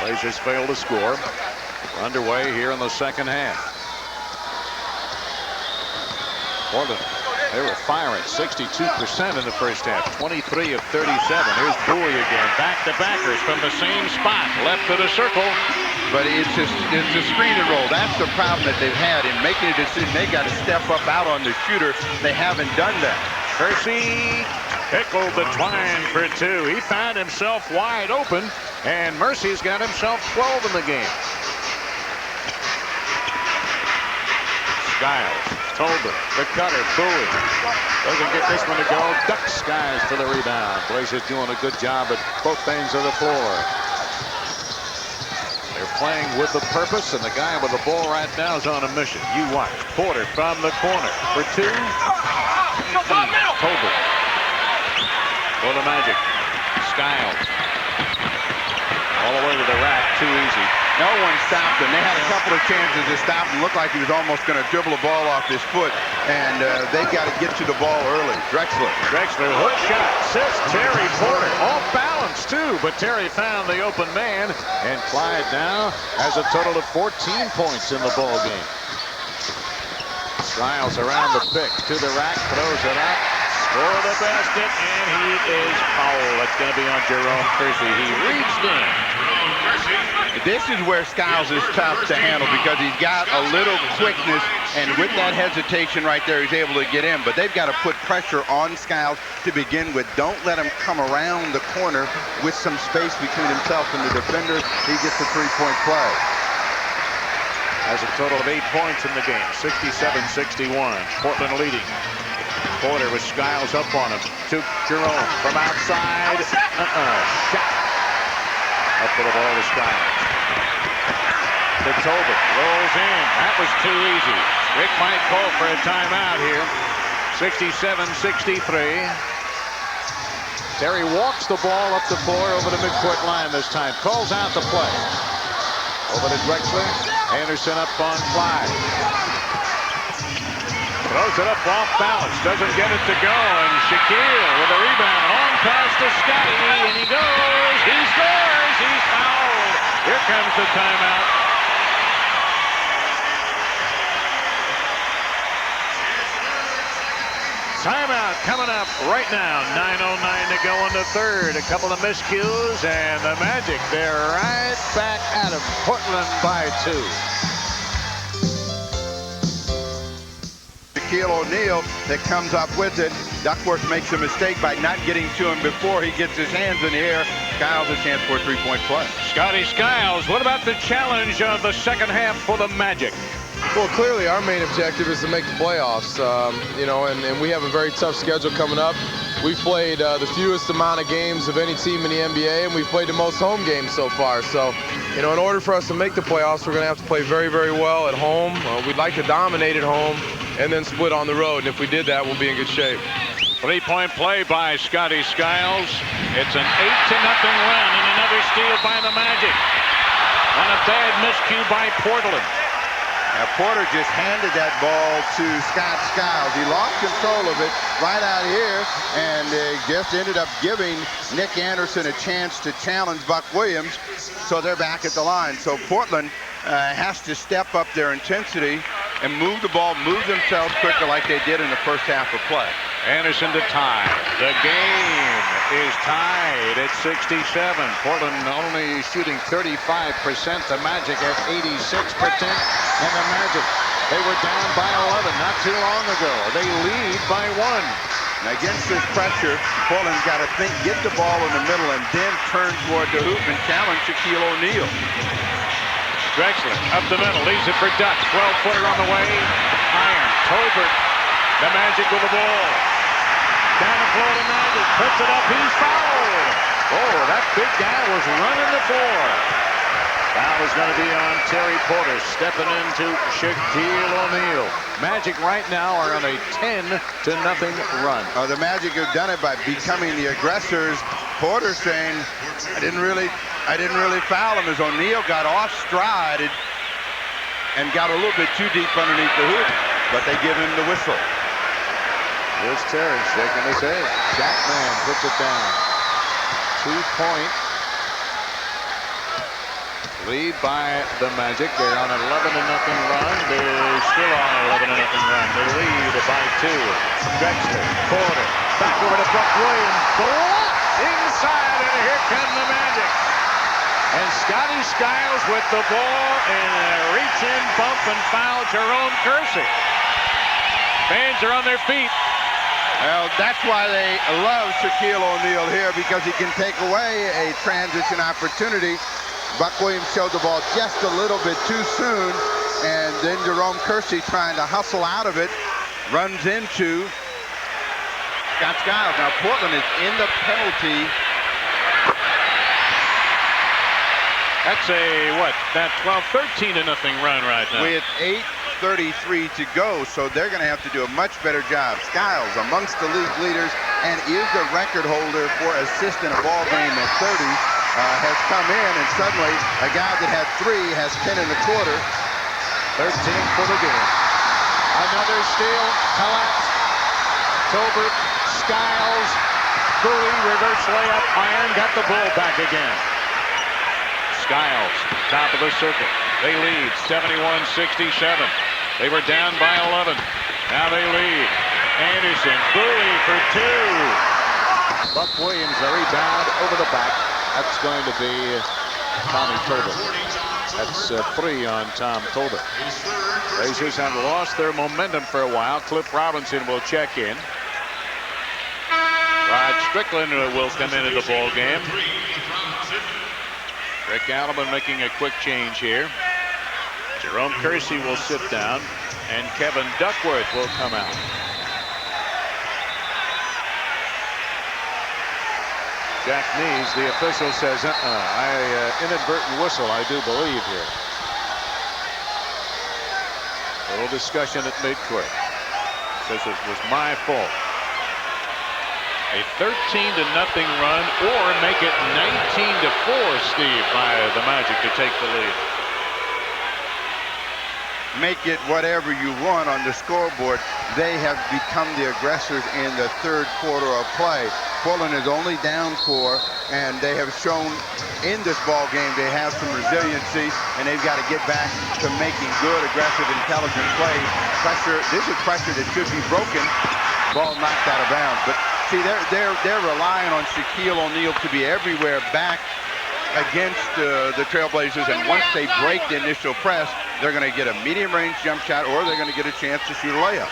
Blazers fail to score. We're underway here in the second half. Portland They were firing 62% in the first half. 23 of 37. Here's Bowie again. Back-to-backers from the same spot. Left of the circle. But it's a screen and roll. That's the problem that they've had in making a decision. They got to step up out on the shooter. They haven't done that. Percy tickled the twine for 2. He found himself wide open, and Mercy's got himself 12 in the game. Skiles, Tolbert, the cutter, Bowie. Doesn't get this one to go. Ducks Skiles for the rebound. Blazers doing a good job at both ends of the floor. They're playing with a purpose, and the guy with the ball right now is on a mission. You watch. Porter from the corner for 2. Tolbert for the Magic. Skiles all the way to the rack. Too easy. No one stopped him. They had a couple of chances to stop him. Looked like he was almost going to dribble the ball off his foot, and they got to get to the ball early. Drexler hook shot. Assists Terry Porter. Off balance too, but Terry found the open man, and Clyde now has a total of 14 points in the ball game. Skiles around the pick to the rack, throws it up for the basket, and he is fouled. That's going to be on Jerome Percy. He reached in. This is where Skiles is tough to handle because he's got a little quickness, and with that hesitation right there, he's able to get in. But they've got to put pressure on Skiles to begin with. Don't let him come around the corner with some space between himself and the defender. He gets a three-point play. Has a total of 8 points in the game. 67-61. Portland leading. Porter with Skiles up on him. To Jerome from outside. Shot. Up for the ball to Skiles. To Tolbert. Rolls in. That was too easy. Rick might call for a timeout here. 67-63. Terry walks the ball up the floor over the midcourt line this time. Calls out the play. Over to Drexler. Anderson up on Clyde. Throws it up off balance. Doesn't get it to go. And Shaquille with a rebound. On pass to Scotty. And he goes. He scores. He's fouled. Here comes the timeout. Timeout coming up right now. 9:09 to go in the third. A couple of miscues, and the Magic, they're right back at him. Portland by 2. Shaquille O'Neal that comes up with it. Duckworth makes a mistake by not getting to him before he gets his hands in the air. Skiles a chance for a three-point play. Scotty Skiles, what about the challenge of the second half for the Magic? Well, clearly our main objective is to make the playoffs, and we have a very tough schedule coming up. We've played the fewest amount of games of any team in the NBA, and we've played the most home games so far. So, in order for us to make the playoffs, we're going to have to play very, very well at home. We'd like to dominate at home and then split on the road. And if we did that, we'll be in good shape. Three-point play by Scotty Skiles. It's an 8-0 run and another steal by the Magic. On a bad miscue by Portland. Now, Porter just handed that ball to Scott Skiles. He lost control of it right out here and just ended up giving Nick Anderson a chance to challenge Buck Williams. So they're back at the line. So Portland has to step up their intensity and move the ball, move themselves quicker like they did in the first half of play. Anderson to tie. The game is tied at 67. Portland only shooting 35%. The Magic at 86%. And the Magic, they were down by 11 not too long ago. They lead by 1. Now against this pressure, Portland's got to think, get the ball in the middle, and then turn toward the hoop and challenge Shaquille O'Neal. Drexler up the middle, leaves it for Duck. 12-footer on the way. Iron. Tolbert. The Magic with the ball. Down the floor to Magic. Puts it up. He's fouled. Oh, that big guy was running the floor. Foul is going to be on Terry Porter. Stepping into Shaquille O'Neal. Magic right now are on a 10-0 run. The Magic have done it by becoming the aggressors. Porter saying, I didn't really foul him, as O'Neal got off stride and got a little bit too deep underneath the hoop, but they give him the whistle. Here's Terry shaking his head. Jackman puts it down. 2-point lead by the Magic. They're on an 11-0 run. They're still on an 11-0 run. They lead by 2. Drexler, Porter, back over to Buck Williams. Blocked inside, and here come the Magic. And Scotty Skiles with the ball and a reach-in bump and foul Jerome Kersey. Fans are on their feet. Well, that's why they love Shaquille O'Neal here, because he can take away a transition opportunity. Buck Williams showed the ball just a little bit too soon, and then Jerome Kersey, trying to hustle out of it, runs into Scott Skiles. Now Portland is in the penalty. That's a, what, that 13-0 run right now. With 8:33 to go, so they're going to have to do a much better job. Skiles, amongst the league leaders, and is the record holder for assist in a ball game at 30, has come in, and suddenly a guy that had 3 has 10 and a quarter. 13 for the game. Another steal, collapse. Tolbert, Skiles, Bowie, reverse layup, iron, got the ball back again. Skiles, top of the circuit. They lead 71-67. They were down by 11. Now they lead. Anderson, Bowie for 2. Buck Williams, the rebound over the back. That's going to be Tommy Tolbert. That's 3 on Tom Tolbert. Blazers have lost their momentum for a while. Cliff Robinson will check in. Rod Strickland will come into the ball game. Rick Alabin making a quick change here. Jerome Kersey will sit down, and Kevin Duckworth will come out. Jack Nees, the official, says, inadvertent whistle, I do believe here. A little discussion at midcourt. Says it was my fault. A 13-0 run, or make it 19-4, Steve, by the Magic to take the lead. Make it whatever you want on the scoreboard. They have become the aggressors in the third quarter of play. Portland is only down 4, and they have shown in this ball game they have some resiliency, and they've got to get back to making good, aggressive, intelligent plays. Pressure. This is pressure that should be broken. Ball knocked out of bounds, but see, they're relying on Shaquille O'Neal to be everywhere back against the Trailblazers, and once they break the initial press, they're going to get a medium-range jump shot, or they're going to get a chance to shoot a layup.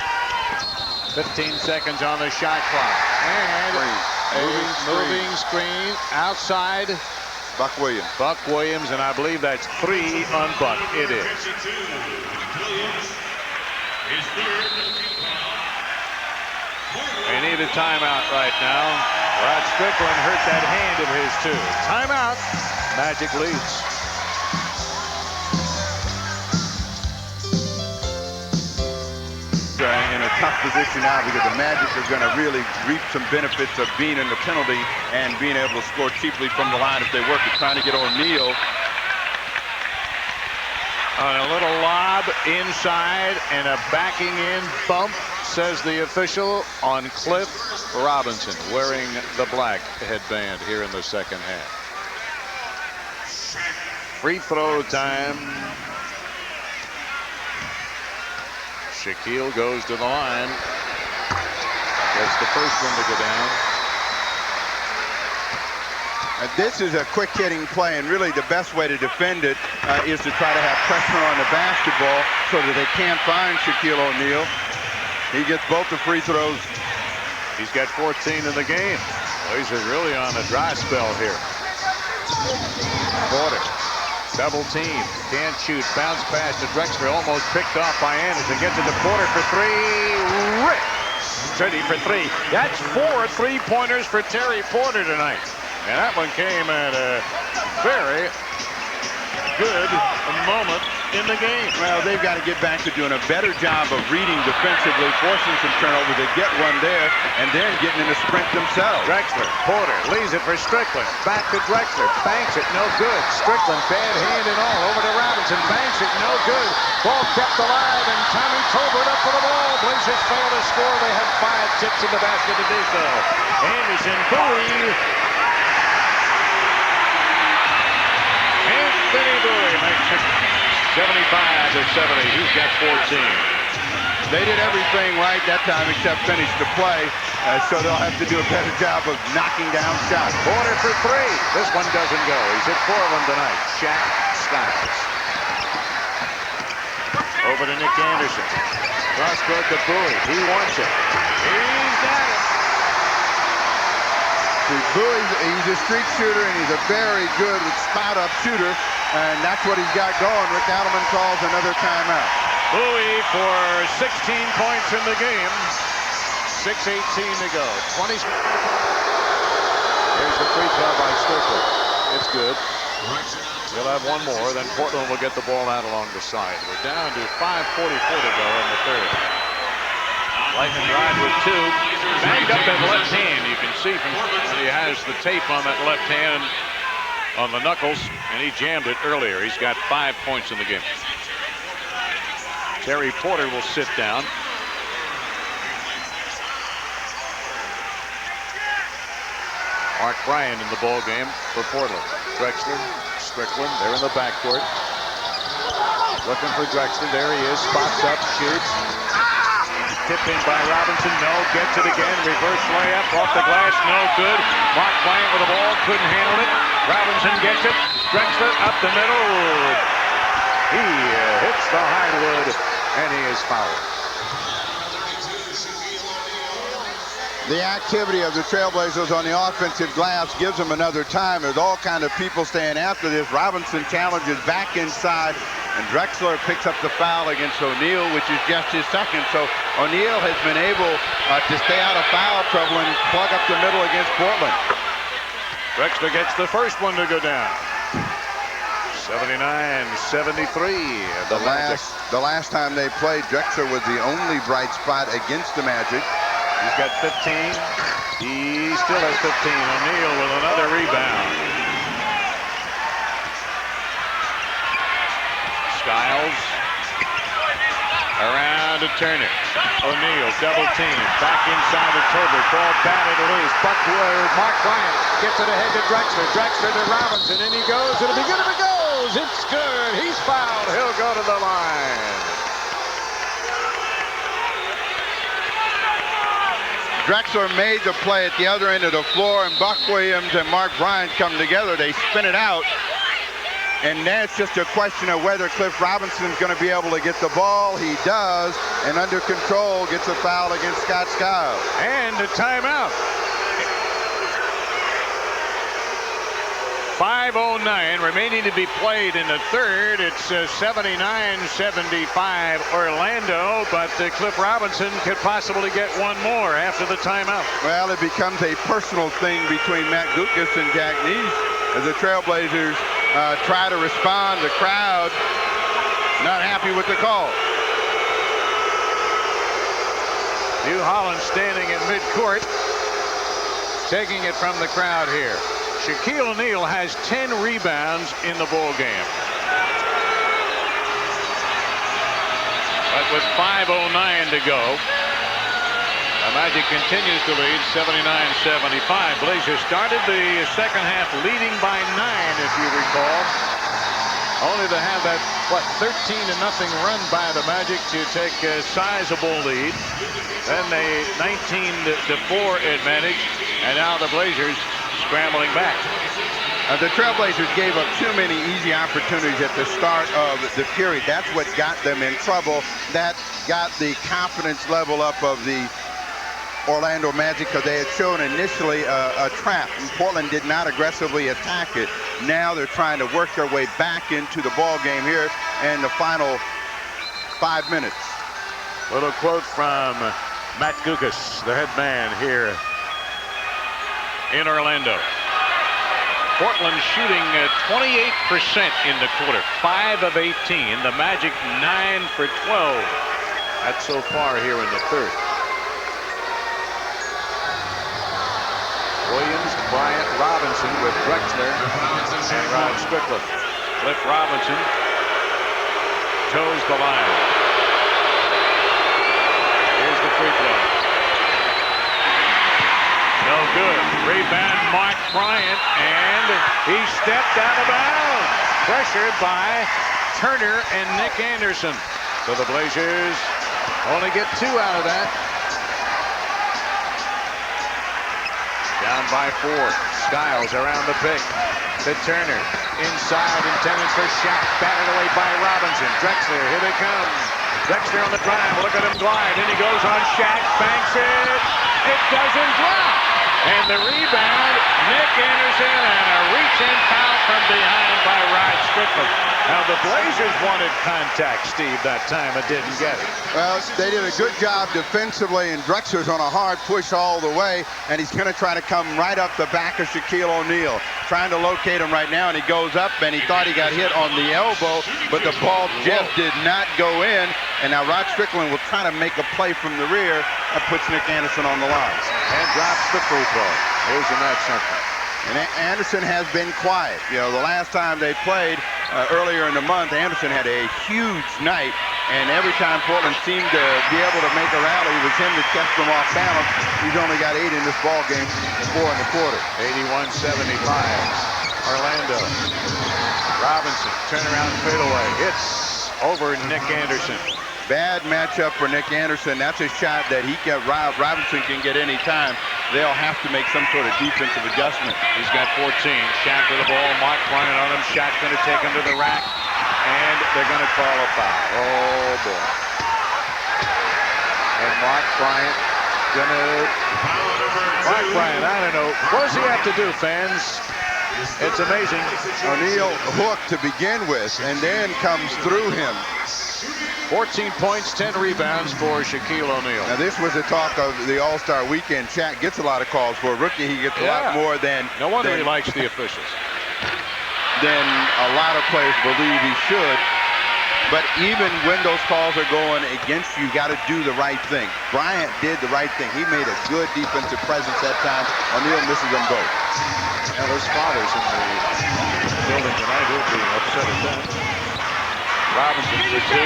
15 seconds on the shot clock, and a moving screen outside. Buck Williams. Buck Williams, and I believe that's 3 on Buck. It is. They need a timeout right now. Rod Strickland hurt that hand of his too. Timeout. Magic leads. In a tough position now, because the Magic are going to really reap some benefits of being in the penalty and being able to score cheaply from the line if they work at trying to get O'Neal. On a little lob inside and a backing in bump, says the official, on Cliff Robinson, wearing the black headband here in the second half. Free throw time. Shaquille goes to the line. That's the first one to go down. This is a quick-hitting play, and really the best way to defend it is to try to have pressure on the basketball so that they can't find Shaquille O'Neal. He gets both the free throws. He's got 14 in the game. Blazers really on a dry spell here. Porter, double team, can't shoot, bounce pass to Drexler, almost picked off by Anderson, gets it to Porter for 3. Rick, 30 for 3. That's 4 3-pointers for Terry Porter tonight. And that one came at a very good moment in the game. Well, they've got to get back to doing a better job of reading defensively, forcing some turnovers. They get one there, and then getting in a sprint themselves. Drexler, Porter leaves it for Strickland. Back to Drexler, banks it, no good. Strickland, bad hand and all, over to Robinson, banks it, no good. Ball kept alive, and Tommy Tolbert up for the ball. Blazers fail to score. They have 5 tips in the basket to do so. Anderson, Bowie. Anthony Bowie 75-70. He's got 14. They did everything right that time except finish the play, so they'll have to do a better job of knocking down shots. Porter for three. This one doesn't go. He's hit 4 of them tonight. Shaq Styles. Over to Nick Anderson. Cross court to Bowie. He wants it. He's got it. He's a street shooter, and he's a very good spot-up shooter, and that's what he's got going. Rick Adelman calls another timeout. Bowie for 16 points in the game. 6:18 to go. 20. Here's the free throw by Strickland. It's good. He'll have one more, then Portland will get the ball out along the side. We're down to 5:44 to go in the third. Lightning Rod with 2. Banged up that left hand. You can see from he has the tape on that left hand on the knuckles, and he jammed it earlier. He's got 5 points in the game. Terry Porter will sit down. Mark Bryant in the ball game for Portland. Drexler, Strickland, they're in the backcourt. Looking for Drexler. There he is. Spots up, shoots. Tipped in by Robinson. No. Gets it again. Reverse layup off the glass. No good. Mark Bryant with the ball. Couldn't handle it. Robinson gets it. Drexler up the middle. He hits the hardwood, and he is fouled. The activity of the Trailblazers on the offensive glass gives them another time. There's all kind of people staying after this. Robinson challenges back inside, and Drexler picks up the foul against O'Neal, which is just his second. So O'Neal has been able to stay out of foul trouble and plug up the middle against Portland. Drexler gets the first one to go down. 79-73. The last time they played, Drexler was the only bright spot against the Magic. He's got 15. He still has 15. O'Neal with another rebound. Skiles around to Turner. O'Neal double team. Back inside to Tolbert. Ball batted loose. Mark Bryant gets it ahead to Drexler. Drexler to Robinson. And he goes. It'll be good if it goes. It's good. He's fouled. He'll go to the line. Drexler made the play at the other end of the floor, and Buck Williams and Mark Bryant come together. They spin it out, and now it's just a question of whether Cliff Robinson's going to be able to get the ball. He does, and under control gets a foul against Scott Skiles. And a timeout. 5:09 remaining to be played in the third. It's 79-75 Orlando, but Cliff Robinson could possibly get one more after the timeout. Well, it becomes a personal thing between Matt Guokas and Jack Neese as the Trailblazers try to respond. The crowd not happy with the call. New Holland standing at midcourt, taking it from the crowd here. Shaquille O'Neal has 10 rebounds in the ball game. But with 5:09 to go, the Magic continues to lead 79-75. Blazers started the second half leading by 9, if you recall. Only to have that, 13-0 run by the Magic to take a sizable lead. Then they 19-4 advantage, and now the Blazers scrambling back. The Trailblazers gave up too many easy opportunities at the start of the period. That's what got them in trouble. That got the confidence level up of the Orlando Magic, because they had shown initially a trap, and Portland did not aggressively attack it. Now they're trying to work their way back into the ball game here in the final 5 minutes. Little quote from Matt Guokas, the head man here in Orlando. Portland shooting 28% in the quarter, 5 of 18. The Magic 9 for 12. That's so far here in the third. Williams, Bryant, Robinson with Drexler and Rod Strickland. Cliff Robinson toes the line. Here's the free throw. No good. Rebound Mark Bryant, and he stepped out of bounds. Pressured by Turner and Nick Anderson. So the Blazers only get 2 out of that. Down by 4. Skiles around the pick. To Turner. Inside, intended for Shaq. Batted away by Robinson. Drexler, here they come. Drexler on the drive. Look at him glide. And he goes on Shaq. Banks it. It doesn't drop. And the rebound, Nick Anderson, and a reach-in foul from behind by Rod Strickland. Now the Blazers wanted contact, Steve, that time, but didn't get it. Well, they did a good job defensively, and Drexler's on a hard push all the way, and he's going to try to come right up the back of Shaquille O'Neal. Trying to locate him right now, and he goes up, and he thought he got hit on the elbow, but the ball just did not go in. And now Rod Strickland will try to make a play from the rear. That puts Nick Anderson on the line. And drops the free throw. Isn't that something? And Anderson has been quiet. You know, the last time they played earlier in the month, Anderson had a huge night. And every time Portland seemed to be able to make a rally, it was him that kept them off balance. He's only got 8 in this ball game, 4 in the quarter. 81-75. Orlando. Robinson, turnaround fadeaway. It's over Nick Anderson. Bad matchup for Nick Anderson. That's a shot that he can, Robinson can get any time. They'll have to make some sort of defensive adjustment. He's got 14. Shaq with the ball. Mark Bryant on him. Shaq's going to take him to the rack. And they're going to call a foul. Oh, boy. And Mark Bryant going to... Mark Bryant, I don't know. What does he have to do, fans? It's amazing. O'Neal hooked to begin with, and then comes through him. 14 points, 10 rebounds for Shaquille O'Neal. Now, this was the talk of the All-Star weekend. Shaq gets a lot of calls. For a rookie, he gets a lot more than... No wonder he likes the officials. Than a lot of players believe he should. But even when those calls are going against you, you got to do the right thing. Bryant did the right thing. He made a good defensive presence that time. O'Neal misses them both. Now, there's fathers in the building tonight who'll be upset at that. Robinson for 2.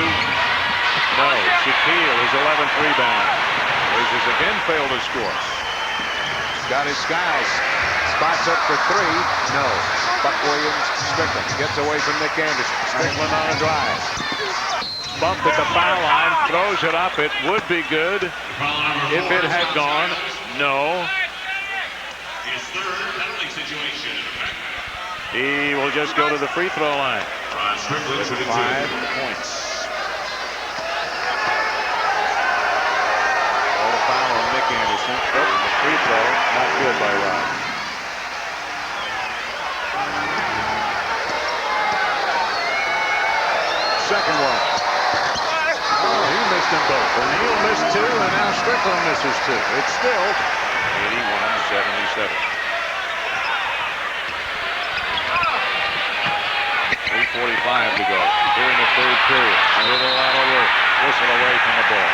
No. Shaquille, his 11th rebound. Blazers again failed to score. Scotty Skiles spots up for 3. No. Buck Williams, Strickland gets away from Nick Anderson. Strickland on a drive. Bump at the foul line, throws it up. It would be good if it had gone. No. He will just go to the free throw line. 5 points. Oh, foul on Nick Anderson. Oh, free throw, not good by Rod. Second one. Oh, he missed them both. O'Neal missed 2, and now Strickland misses 2. It's still 81-77. 3:45 to go here in the third period. A little out of work. Whistle away from the ball.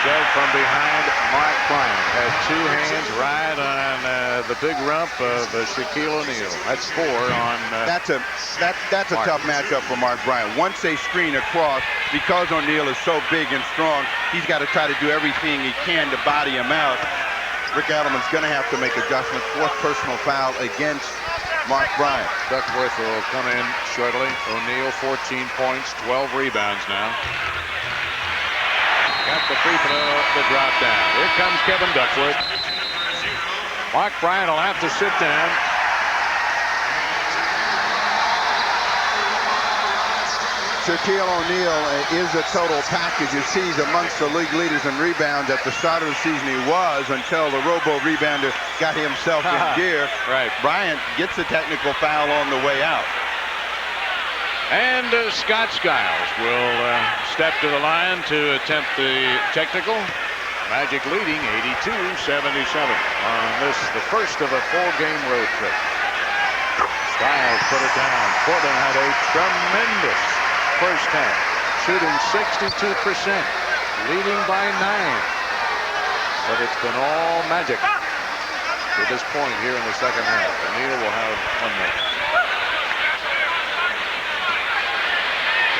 Shove from behind. Mark Bryant has 2 hands right on the big rump of Shaquille O'Neal. That's 4 on... That's a tough matchup for Mark Bryant. Once they screen across, because O'Neal is so big and strong, he's got to try to do everything he can to body him out. Rick Adelman's going to have to make adjustments. 4th personal foul against Mark Bryant. Duckworth will come in shortly. O'Neal 14 points, 12 rebounds now. Got the free throw, the drop down. Here comes Kevin Duckworth. Mark Bryant will have to sit down. Shaquille O'Neal is a total package. You see, he's amongst the league leaders in rebounds. At the start of the season, he was, until the robo-rebounder got himself in gear. Right. Bryant gets a technical foul on the way out. And Scott Skiles will step to the line to attempt the technical. Magic leading 82-77 on this, the first of a 4-game road trip. Skiles put it down. Portland had a tremendous first half, shooting 62%, leading by 9. But it's been all Magic to this point here in the second half. O'Neal will have 1 minute.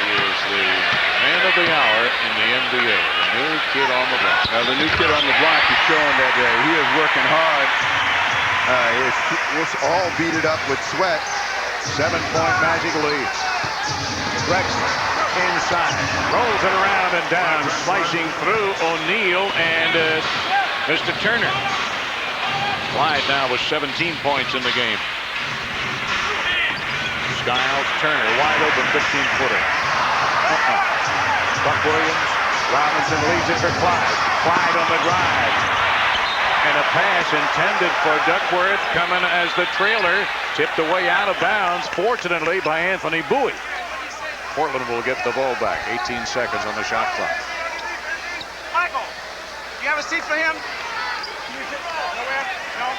He is the man of the hour in the NBA, the new kid on the block. Now, the new kid on the block is showing that he is working hard. It's all beaded up with sweat. 7-point Magic lead. Drexler inside, rolls it around and down, slicing through O'Neal and Mr. Turner. Clyde now with 17 points in the game. Skiles, Turner, wide open 15-footer. Buck Williams, Robinson leads it for Clyde. Clyde on the drive. And a pass intended for Duckworth coming as the trailer, tipped away out of bounds, fortunately, by Anthony Bowie. Portland will get the ball back. 18 seconds on the shot clock. Michael, you have a seat for him? Nowhere? No?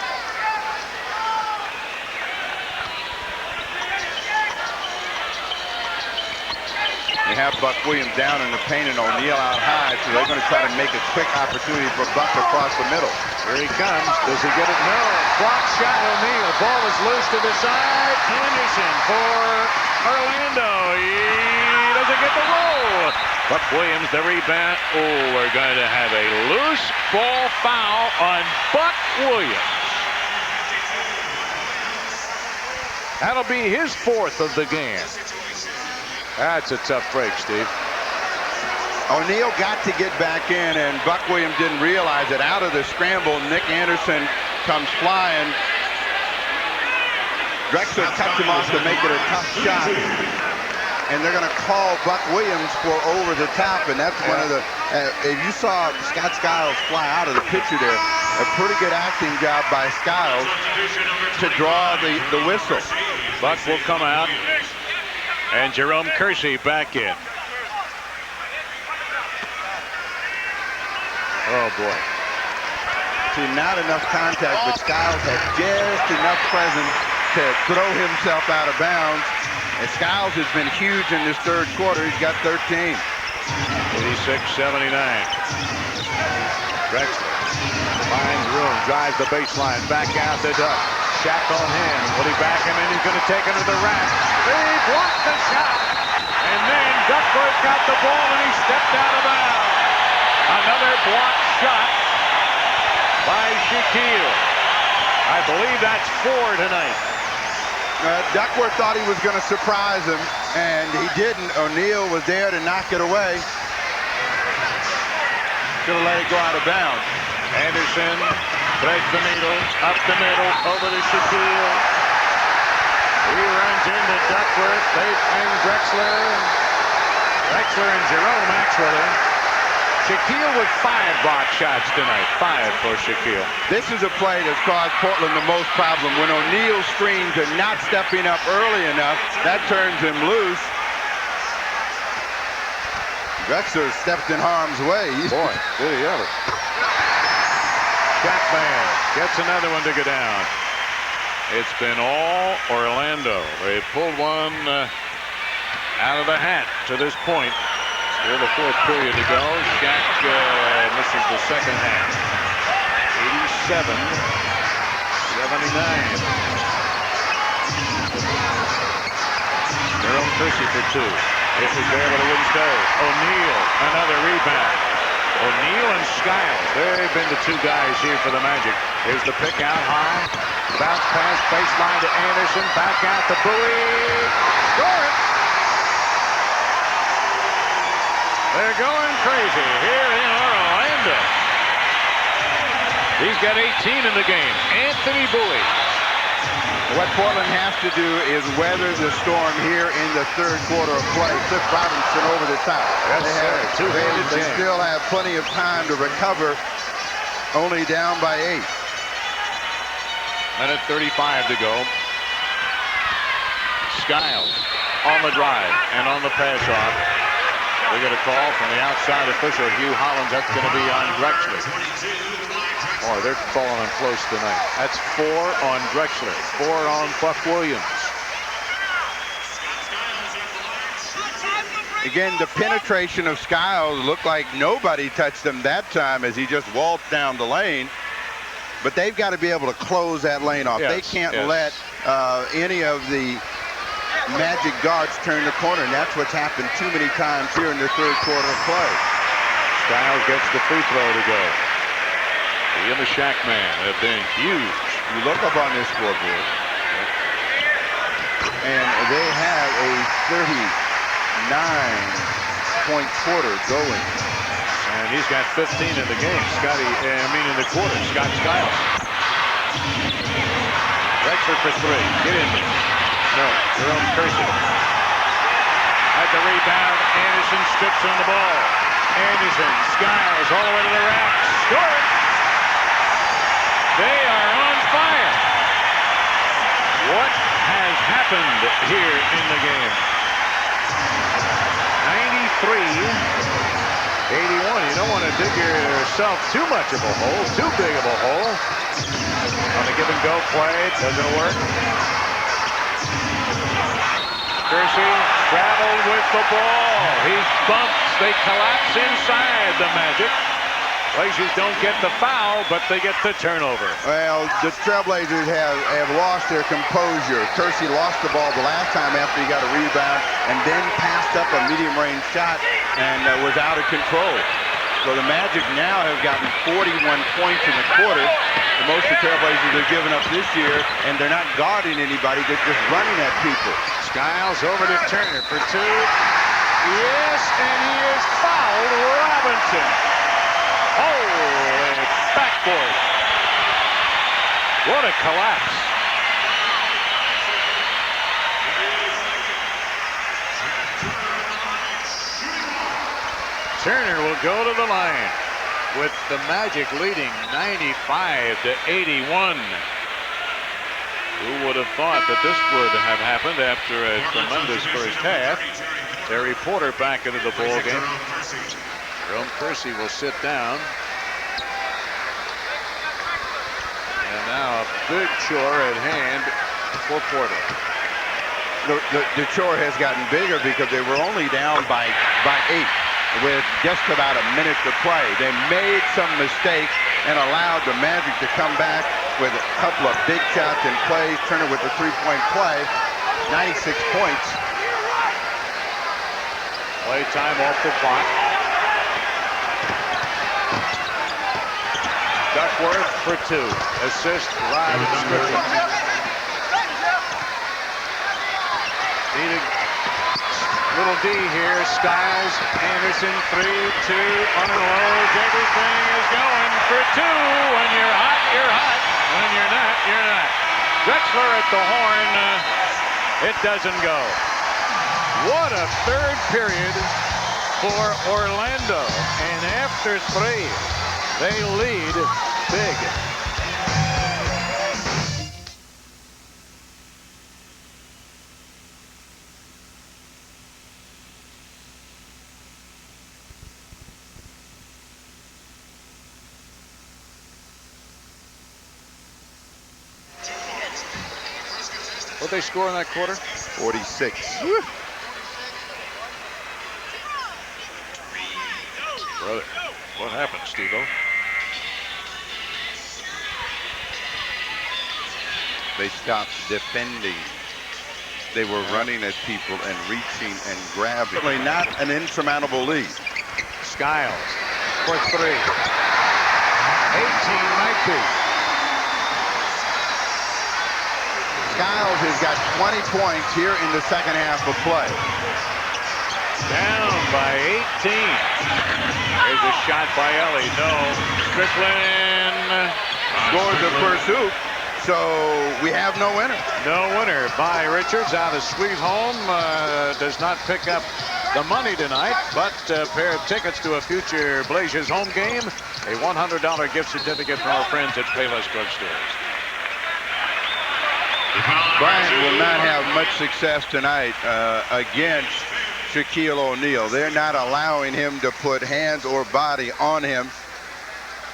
They have Buck Williams down in the paint and O'Neal out high, so they're going to try to make a quick opportunity for Buck across the middle. Here he comes. Does he get it? No. Block shot O'Neal. Ball is loose to the side. Anderson for Orlando. He doesn't get the roll. Buck Williams, the rebound. Oh, we're going to have a loose ball foul on Buck Williams. That'll be his 4th of the game. That's a tough break, Steve. O'Neal got to get back in, and Buck Williams didn't realize it. Out of the scramble, Nick Anderson comes flying. Drexler cuts him off to make it a tough shot. And they're going to call Buck Williams for over the top, and that's one of the, if you saw Scott Skiles fly out of the picture there, a pretty good acting job by Skiles to draw the whistle. Buck will come out, and Jerome Kersey back in. Oh, boy. See, not enough contact, but Skiles had just enough presence to throw himself out of bounds. And Skiles has been huge in this 3rd quarter. He's got 13. 86-79. Drexler finds room, drives the baseline, back out the Duck. Shaq on him. Will he back him in? He's going to take him to the rack. He blocked the shot. And then Duckworth got the ball and he stepped out of bounds. Another blocked shot by Shaquille. I believe that's 4 tonight. Duckworth thought he was going to surprise him, and he didn't. O'Neal was there to knock it away. Should have let it go out of bounds. Anderson threads the needle, up the middle, over to Shaquille. He runs into Duckworth. They bring Drexler. Drexler and Jerome actually. Shaquille with 5 block shots tonight. 5 for Shaquille. This is a play that's caused Portland the most problem. When O'Neal's screens are not stepping up early enough, that turns him loose. Drexler stepped in harm's way. Boy, did he ever. Shaq Band gets another one to go down. It's been all Orlando. They pulled one out of the hat to this point. Still the 4th period to go. Shaq misses the 2nd half. 87-79. Jerome Kersey for 2. This is there, but it wouldn't stay. O'Neal, another rebound. O'Neal and Skiles. They've been the 2 guys here for the Magic. Here's the pick out high. Bounce pass, baseline to Anderson. Back out to Bowie. Score it. They're going crazy here in Orlando. He's got 18 in the game. Anthony Bowie. What Portland has to do is weather the storm here in the 3rd quarter of play. Cliff Robinson over the top. Yes, sir. They still have plenty of time to recover, only down by 8. Minute 35 to go. Skiles on the drive and on the pass off. We get a call from the outside official, Hugh Hollins. That's going to be on Drexler. Boy, they're falling in close tonight. That's 4 on Drexler, 4 on Buck Williams. Again, the penetration of Skiles looked like nobody touched him that time as he just waltzed down the lane. But they've got to be able to close that lane off. Yes, they can't let any of the Magic guards turn the corner, and that's what's happened too many times here in the 3rd quarter of play. Skiles gets the free throw to go. He and the Shaq man have been huge. You look up on this scoreboard, and they have a 39-point quarter going. And he's got 15 in the game. In the quarter. Scott Skiles. Drexler for three. Get in there. No. Jerome Kersey. At the rebound, Anderson strips on the ball. Anderson, Skiles all the way to the rack. Score it. They are on fire. What has happened here in the game? 93-81. You don't want to dig yourself too much of a hole, too big of a hole. On the give and go play, it doesn't work. Kersey traveled with the ball. He's bumped. They collapse inside the Magic. Blazers don't get the foul, but they get the turnover. Well, the Trailblazers have lost their composure. Kersey lost the ball the last time after he got a rebound and then passed up a medium-range shot and was out of control. So the Magic now have gotten 41 points in the quarter. The most the Trailblazers have given up this year, and they're not guarding anybody. They're just running at people. Skiles over to Turner for two. Yes, and he is fouled. Robinson. Holy backboard. What a collapse. Turner will go to the line with the Magic leading 95-81. Who would have thought that this would have happened after a tremendous first half? Terry Porter back into the ball game. Jerome Kersey will sit down. And now a big chore at hand for Porter. The chore has gotten bigger because they were only down by 8 with just about a minute to play. They made some mistakes and allowed the Magic to come back with a couple of big shots and plays. Turner with the three-point play, 96 points. Play time off the clock. Duckworth for two. Assist, Rod Strickland. Needed little D here. Skiles, Anderson, 3-2 on the lows. Everything is going for two. When you're hot, you're hot. When you're not, you're not. Drexler at the horn. It doesn't go. What a third period for Orlando. And after 3, they lead big. What'd they score in that quarter? 46. Woo. Brother, what happened, Steve-O? They stopped defending. They were running at people and reaching and grabbing. Certainly not an insurmountable lead. Skiles for 3. 18 might be. Skiles has got 20 points here in the second half of play. Down by 18. There's a shot by Ellie. No. Strickland Scored the first hoop. So we have no winner. No winner by Richards out of Sweet Home. Does not pick up the money tonight, but a pair of tickets to a future Blazers home game. A $100 gift certificate from our friends at Payless Drugstores. Bryant will not have much success tonight against Shaquille O'Neal. They're not allowing him to put hands or body on him.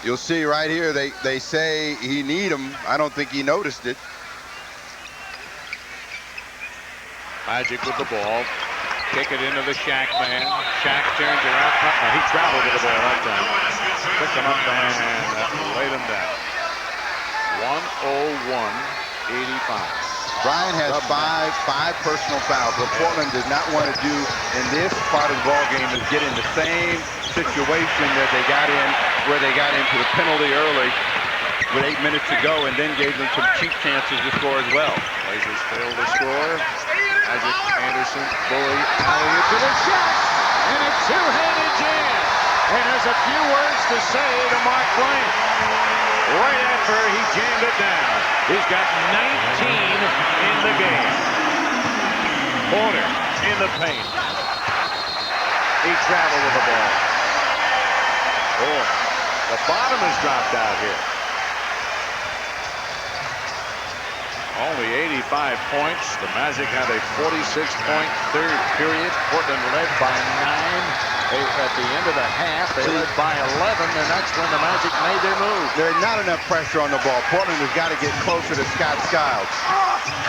You'll see right here, they say he need him. I don't think he noticed it. Magic with the ball. Kick it into the Shaq man. Shaq turns around. No, he traveled with the ball that time. Picked him up and laid him down. 101-85. Bryant has five personal fouls. What Portland does not want to do in this part of the ball game is get in the same situation that they got in, where they got into the penalty early with 8 minutes to go, and then gave them some cheap chances to score as well. Blazers failed to score. Magic, Anderson, Bowie, alley-oop to the shot, and a two-handed jam. And has a few words to say to Mark Twain. Right after he jammed it down. He's got 19 in the game. Porter in the paint. He traveled with the ball. Boy, the bottom has dropped out here. Only 85 points. The Magic had a 46-point third period. Portland led by 9. At the end of the half, they led by 11, and that's when the Magic made their move. There's not enough pressure on the ball. Portland has got to get closer to Scott Skiles.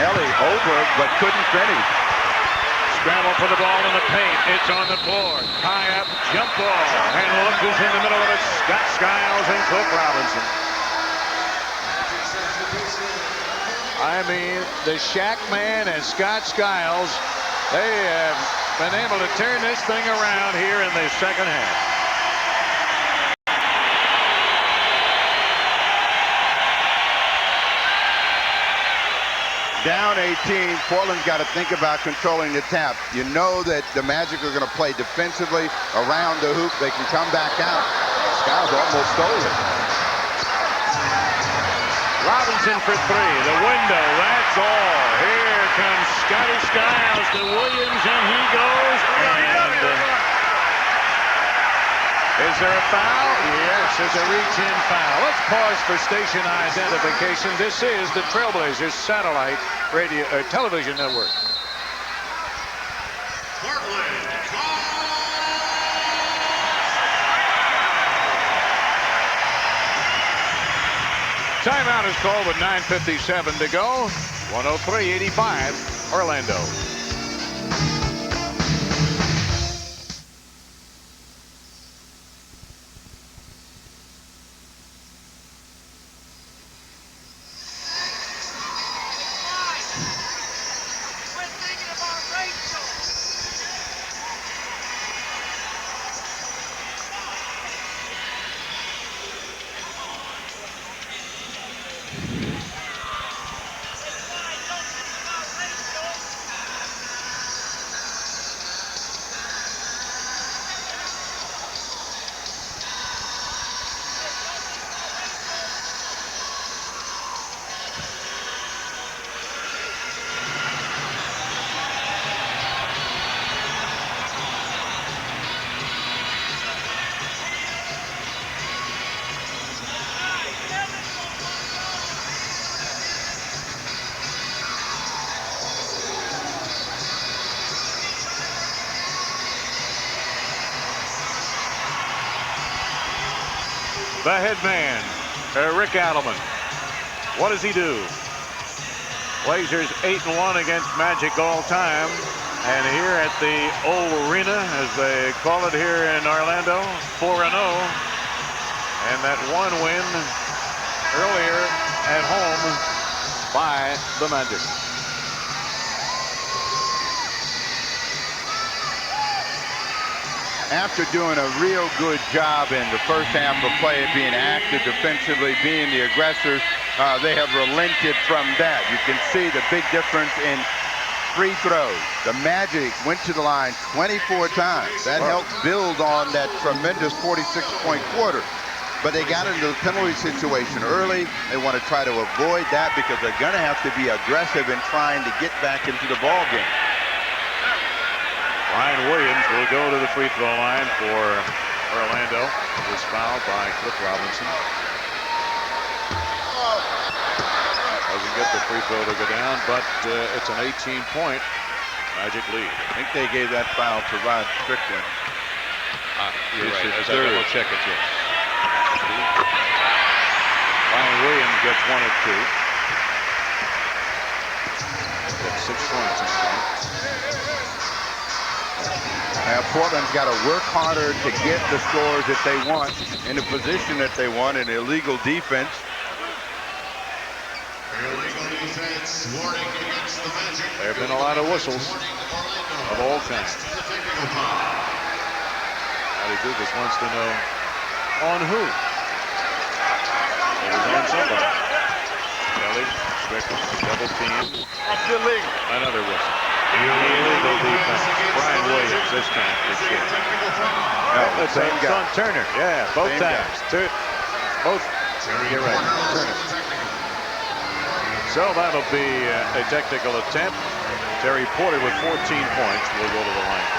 Ellie over, but couldn't finish. Scramble for the ball in the paint. It's on the floor. High up, jump ball. And look who's in the middle of it. Scott Skiles and Cliff Robinson. I mean, the Shack Man and Scott Skiles, they have been able to turn this thing around here in the second half. Down 18, Portland's got to think about controlling the tap. You know that the Magic are going to play defensively around the hoop. They can come back out. Skiles almost stole it. Robinson for three. The window, that's all. Here comes Scotty Skiles to Williams, and he goes. And is there a foul? Yes, there's a reach-in foul. Let's pause for station identification. This is the Trailblazers satellite radio television network. Timeout is called with 9:57 to go. 103-85, Orlando. The head man, Rick Adelman. What does he do? Blazers 8-1 against Magic all time. And here at the old arena, as they call it here in Orlando, 4-0. And that one win earlier at home by the Magic. After doing a real good job in the first half of play, being active defensively, being the aggressors, they have relented from that. You can see the big difference in free throws. The Magic went to the line 24 times. That helped build on that tremendous 46-point quarter. But they got into the penalty situation early. They want to try to avoid that because they're going to have to be aggressive in trying to get back into the ball game. Ryan Williams will go to the free throw line for Orlando. He was fouled by Cliff Robinson. Doesn't get the free throw to go down, but it's an 18-point Magic lead. I think they gave that foul to Rod Strickland. You're right. As I double check it, yes. Ryan Williams gets one of two. Got 6 points in the game. Portland's got to work harder to get the scores that they want in the position that they want in illegal defense. Illegal defense, warning against the Magic. There have been a lot of whistles of all kinds. Matty Dukas wants to know on who. It was on somebody. Kelly, Strickland, double team. Another whistle. Illegal defense. Brian Williams this time for sure. No, same It's guy. on Turner. Yeah, both Same guy. times. Both. You're right. Turner. So that'll be a technical attempt. Terry Porter with 14 points will go to the line.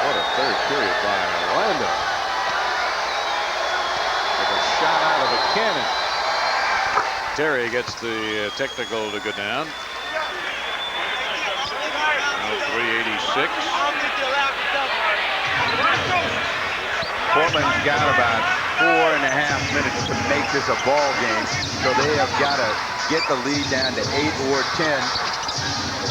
What a third period by Orlando. Like a shot out of a cannon. Terry gets the technical to go down. 386. Portland's got about 4.5 minutes to make this a ball game, so they have got to get the lead down to 8 or 10.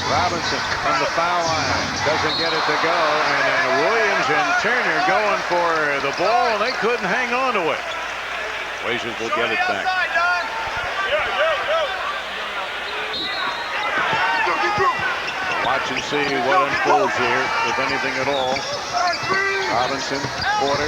Robinson from the foul line doesn't get it to go, and then Williams and Turner going for the ball, and they couldn't hang on to it. Blazers will get it back. Watch and see what unfolds here, if anything at all. Robinson, Porter,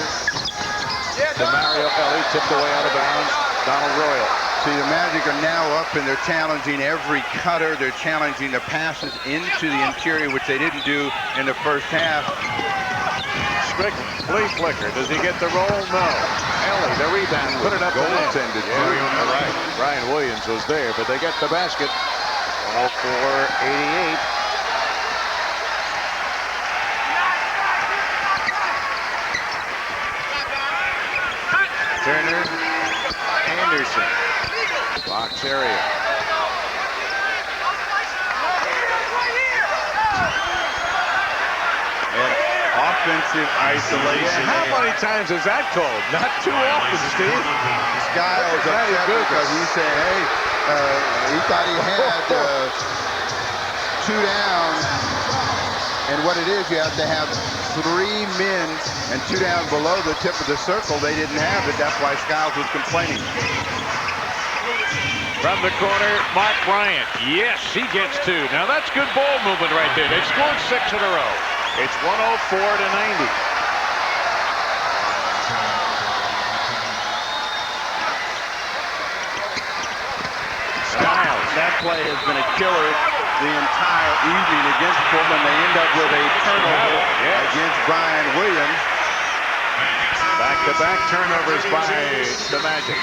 to Mario Ellie, tipped away out of bounds. Donald Royal. See, the Magic are now up and they're challenging every cutter. They're challenging the passes into the interior, which they didn't do in the first half. Strickland, flea flicker. Does he get the roll? No. Ellie, the rebound, put it up the net. Goaltended, Yeah, too. you're right. Brian Williams was there, but they get the basket. 104-88. Turner, Anderson, box area. And offensive isolation. How many times is that called? Not too often, Steve. Skiles upset because he said, hey, he thought he had 2 down. And what it is, you have to have 3 men and 2 down below the tip of the circle. They didn't have it. That's why Skiles was complaining. From the corner, Mark Bryant. Yes, he gets 2. Now that's good ball movement right there. They've scored 6 in a row. It's 104-90. Skiles. That play has been a killer the entire evening against Portland. They end up with a turnover against Brian Williams. Back-to-back turnovers by the Magic.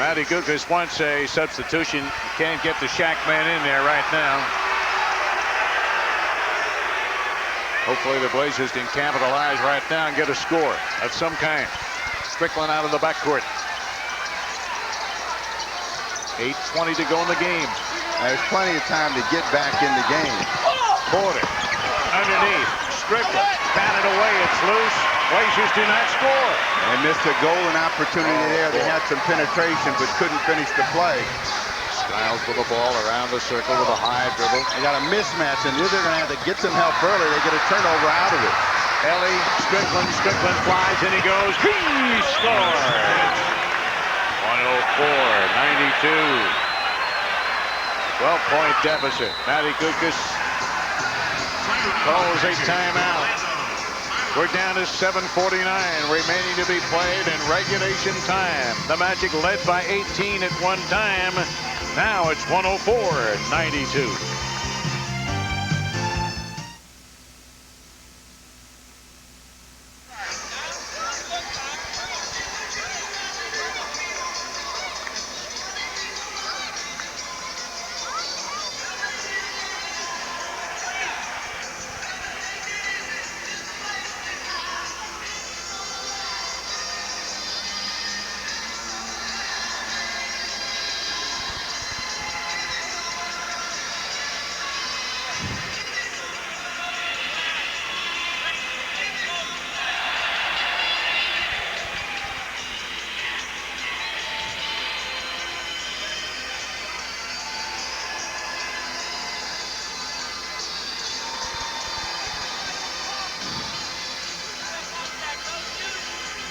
Matty Gugas wants a substitution. You can't get the Shaq man in there right now. Hopefully the Blazers can capitalize right now and get a score of some kind. Strickland out of the backcourt. 8:20 to go in the game. There's plenty of time to get back in the game. Porter underneath. Strickland batted away. It's loose. Blazers do not score. They missed a golden opportunity there. They had some penetration but couldn't finish the play. Skiles with the ball around the circle with a high dribble. They got a mismatch, and they're going to have to get some help early. They get a turnover out of it. Ellie, Strickland flies, and he goes. He scores! 104-92. 12-point deficit. Matty Gugas calls a timeout. We're down to 7:49 remaining to be played in regulation time. The Magic led by 18 at one time. Now it's 104-92.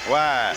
Why?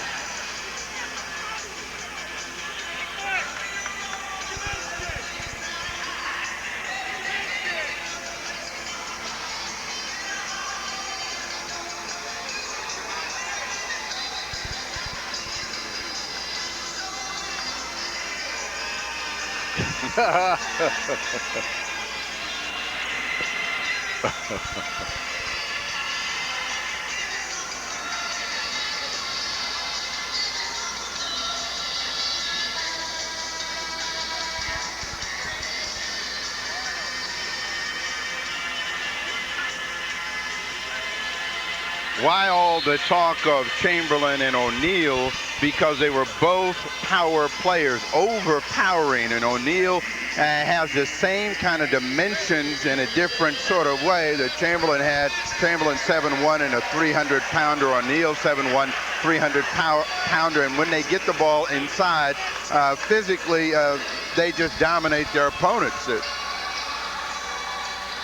Why all the talk of Chamberlain and O'Neal? Because they were both power players, overpowering, and O'Neal has the same kind of dimensions in a different sort of way that Chamberlain had. Chamberlain 7'1" and a 300-pounder. O'Neal 7'1", 300-pounder. And when they get the ball inside, physically, they just dominate their opponents.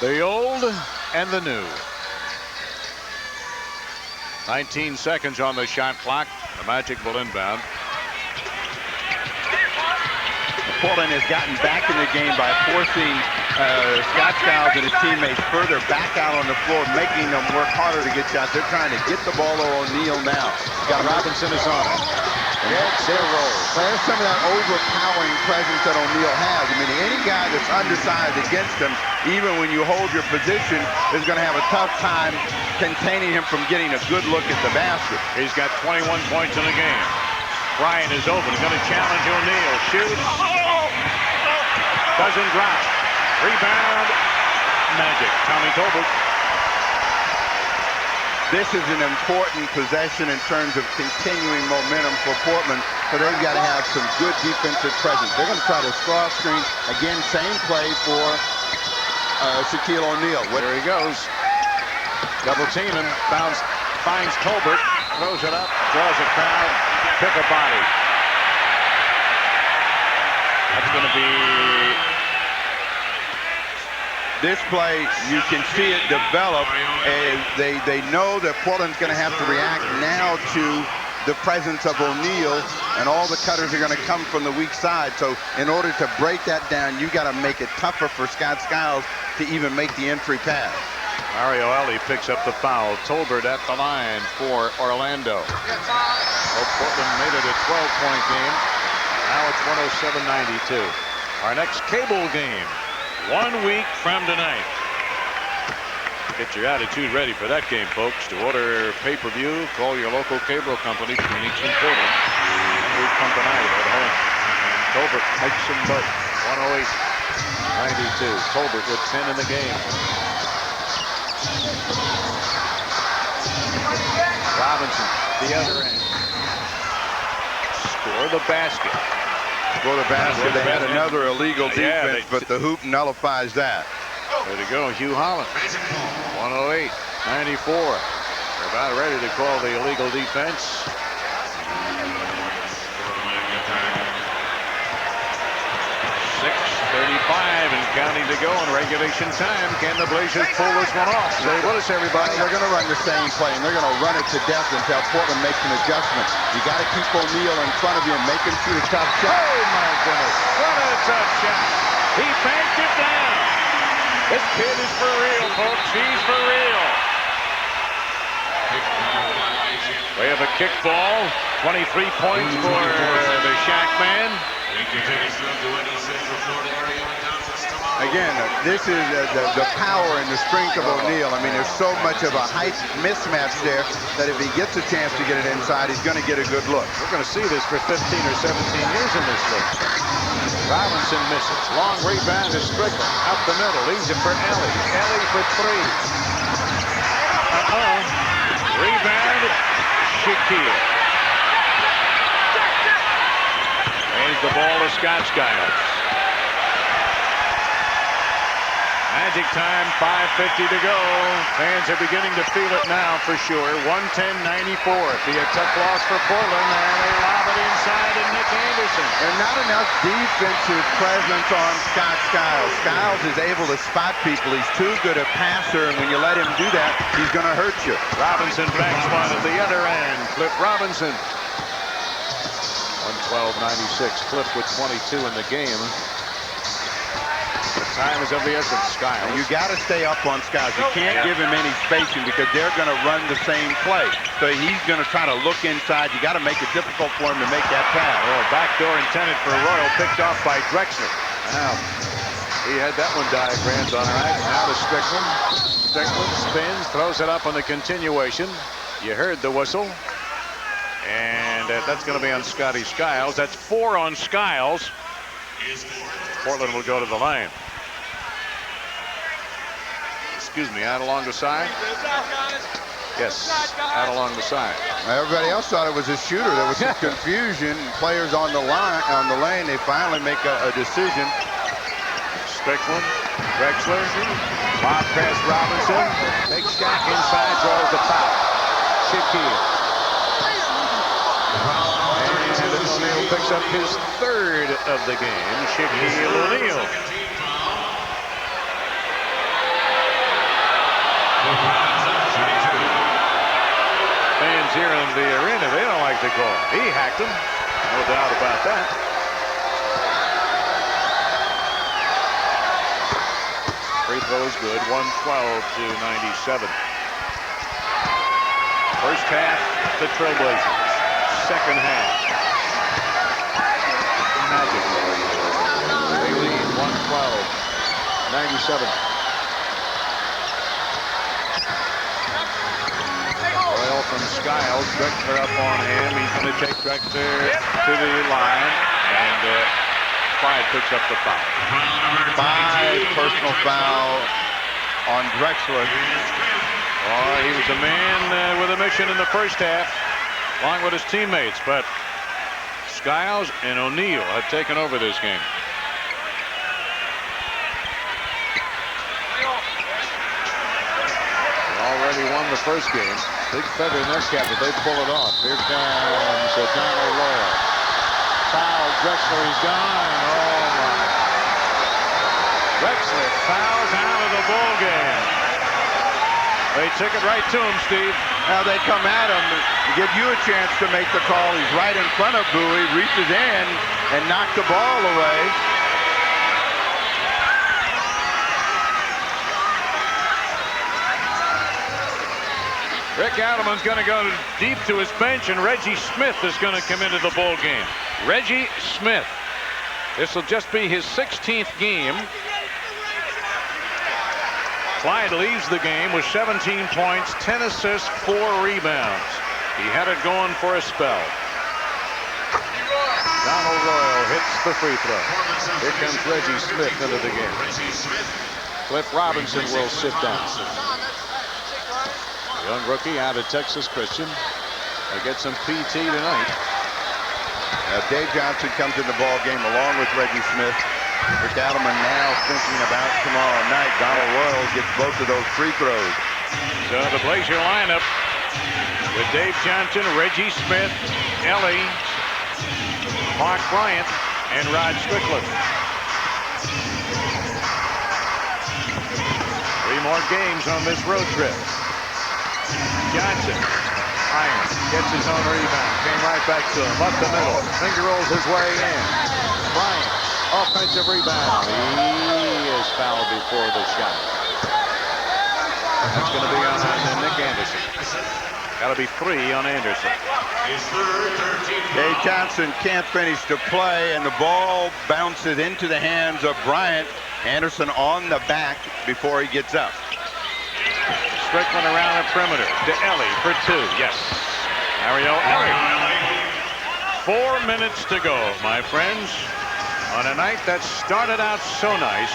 The old and the new. 19 seconds on the shot clock. The Magic will inbound. Portland has gotten back in the game by forcing Scott Skiles and his teammates further back out on the floor, making them work harder to get shots. They're trying to get the ball to O'Neal now. Robinson is on it. That's their role. There's some of that overpowering presence that O'Neal has. I mean, any guy that's undersized against him, even when you hold your position, is going to have a tough time containing him from getting a good look at the basket. He's got 21 points in the game. Bryant is open, going to challenge O'Neal. Shoots. Doesn't drop. Rebound. Magic. Tommy Tolbert. This is an important possession in terms of continuing momentum for Portland, so they've got to have some good defensive presence. They're going to try to cross screen. Again, same play for Shaquille O'Neal. There he goes. Double team him. Finds Tolbert. Throws it up. Draws a crowd. Pick a body. That's going to be... This play, you can see it develop, and they know that Portland's going to have to react now to the presence of O'Neal, and all the cutters are going to come from the weak side. So in order to break that down, you got to make it tougher for Scott Skiles to even make the entry pass. Mario Elie picks up the foul. Tolbert at the line for Orlando. Portland made it a 12-point game. Now it's 107-92. Our next cable game. 1 week from tonight. Get your attitude ready for that game, folks. To order pay-per-view, call your local cable company, Phoenix and Portland. 1 week from tonight at home. Tolbert makes them both. 108-92. Tolbert with 10 in the game. Robinson, the other end. Score the basket. For the basket, they had another illegal defense, but the hoop nullifies that. Way to go, Hugh Holland. 108-94. They're about ready to call the illegal defense. 6:35 and counting to go in regulation time. Can the Blazers pull this one off? Stay with us, everybody. They're going to run the same play, and they're going to run it to death until Portland makes an adjustment. You got to keep O'Neal in front of you and make him shoot a tough shot. Oh, my goodness. What a tough shot. He banked it down. This kid is for real, folks. He's for real. We have a kick ball. 23 points for the Shaq man. Again, this is the power and the strength of O'Neal. I mean, there's so much of a height mismatch there that if he gets a chance to get it inside, he's going to get a good look. We're going to see this for 15 or 17 years in this league. Robinson misses. Long rebound to Strickland. Up the middle. Leaves it for Elie. Elie for three. Rebound. Shaquille. Hands the ball to Scott Skiles. Magic time, 5:50 to go. Fans are beginning to feel it now for sure. 110-94. Be a tough loss for Portland, and they lob it inside to Nick Anderson. And not enough defensive presence on Scott Skiles. Skiles is able to spot people. He's too good a passer, and when you let him do that, he's going to hurt you. Robinson backs one at the other end. Cliff Robinson. 112-96. Cliff with 22 in the game. The time is of the essence. Skiles. And you got to stay up on Skiles. You can't give him any spacing because they're going to run the same play. So he's going to try to look inside. You got to make it difficult for him to make that pass. Oh, backdoor intended for Royal, picked off by Drexler. Now, he had that one diagrammed all right. Now to Strickland. Strickland spins, throws it up on the continuation. You heard the whistle. And that's going to be on Scotty Skiles. That's 4 on Skiles. Portland will go to the line. Excuse me, out along the side. Yes, out along the side. Everybody else thought it was a shooter. There was some confusion. Players on the lane, they finally make a decision. Strickland, Drexler, lob pass Robinson, big shot inside, draws the foul. Shaquille. And O'Neal picks up his 3rd of the game. Shaquille O'Neal. Fans here in the arena, they don't like the call. He hacked him, no doubt about that. Free throw is good, 112-97. First half, the Trailblazers. Second half, Magic. They lead 112-97. Royal from Skiles, Drexler up on him. He's going to take Drexler to the line, and Clyde picks up the foul. 5 personal foul on Drexler. Oh, he was a man with a mission in the first half, along with his teammates, but Skiles and O'Neal have taken over this game. They already won the first game. Big feather in their cap, but they pull it off. Here comes Donald Royal. Foul, Drexler, he's gone. Oh, my. Drexler fouls out of the ball game. They took it right to him, Steve. Now they come at him to give you a chance to make the call. He's right in front of Bowie, reaches in and knocks the ball away. Rick Adelman's going to go deep to his bench, and Reggie Smith is going to come into the ball game. Reggie Smith. This will just be his 16th game. Clyde leaves the game with 17 points, 10 assists, 4 rebounds. He had it going for a spell. Donald Royal hits the free throw. Here comes Reggie Smith into the game. Cliff Robinson will sit down. Young rookie out of Texas Christian. They get some PT tonight. Dave Johnson comes in the ball game along with Reggie Smith. Rick Adelman now thinking about tomorrow night. Donald Royal gets both of those free throws. So the Blazer lineup with Dave Johnson, Reggie Smith, Ellie, Mark Bryant, and Rod Strickland. 3 more games on this road trip. Johnson, iron, gets his own rebound, came right back to him, up the middle, finger rolls his way in. Bryant, offensive rebound. He is fouled before the shot. That's going to be on Nick Anderson. Got to be 3 on Anderson. Dave Johnson can't finish the play, and the ball bounces into the hands of Bryant. Anderson on the back before he gets up. Strickland around the perimeter to Ellie for 2. Yes. Mario Ellie. 4 minutes to go, my friends, on a night that started out so nice.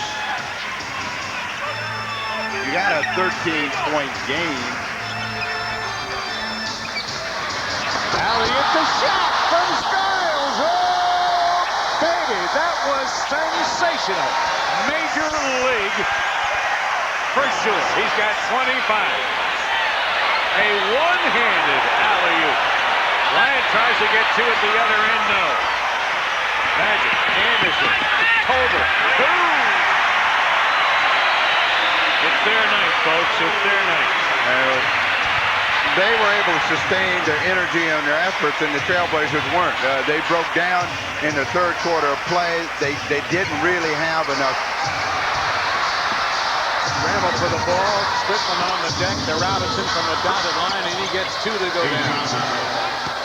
You got a 13-point game. Elliott, the shot from Skiles. Oh, baby, that was sensational. Major league for sure. He's got 25. A one-handed alley-oop. Bryant tries to get to it the other end, no. Magic, Anderson, Tolbert, boom! It's their night, folks. It's their night. They were able to sustain their energy and their efforts, and the Trailblazers weren't. They broke down in the third quarter of play. They didn't really have enough. Scramble for the ball. Strickland on the deck to Robinson from the dotted line, and he gets 2 to go down.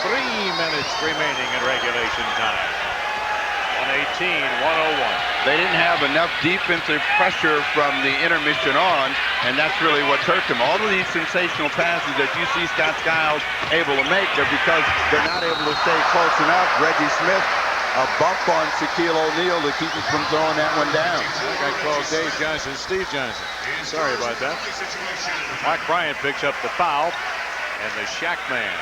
3 minutes remaining in regulation time. 118-101. They didn't have enough defensive pressure from the intermission on, and that's really what's hurt them. All of these sensational passes that you see Scott Skiles able to make are because they're not able to stay close enough. Reggie Smith, a bump on Shaquille O'Neal to keep him from throwing that one down. I called Dave Johnson, Steve Johnson. Sorry about that. Mark Bryant picks up the foul, and the Shaq man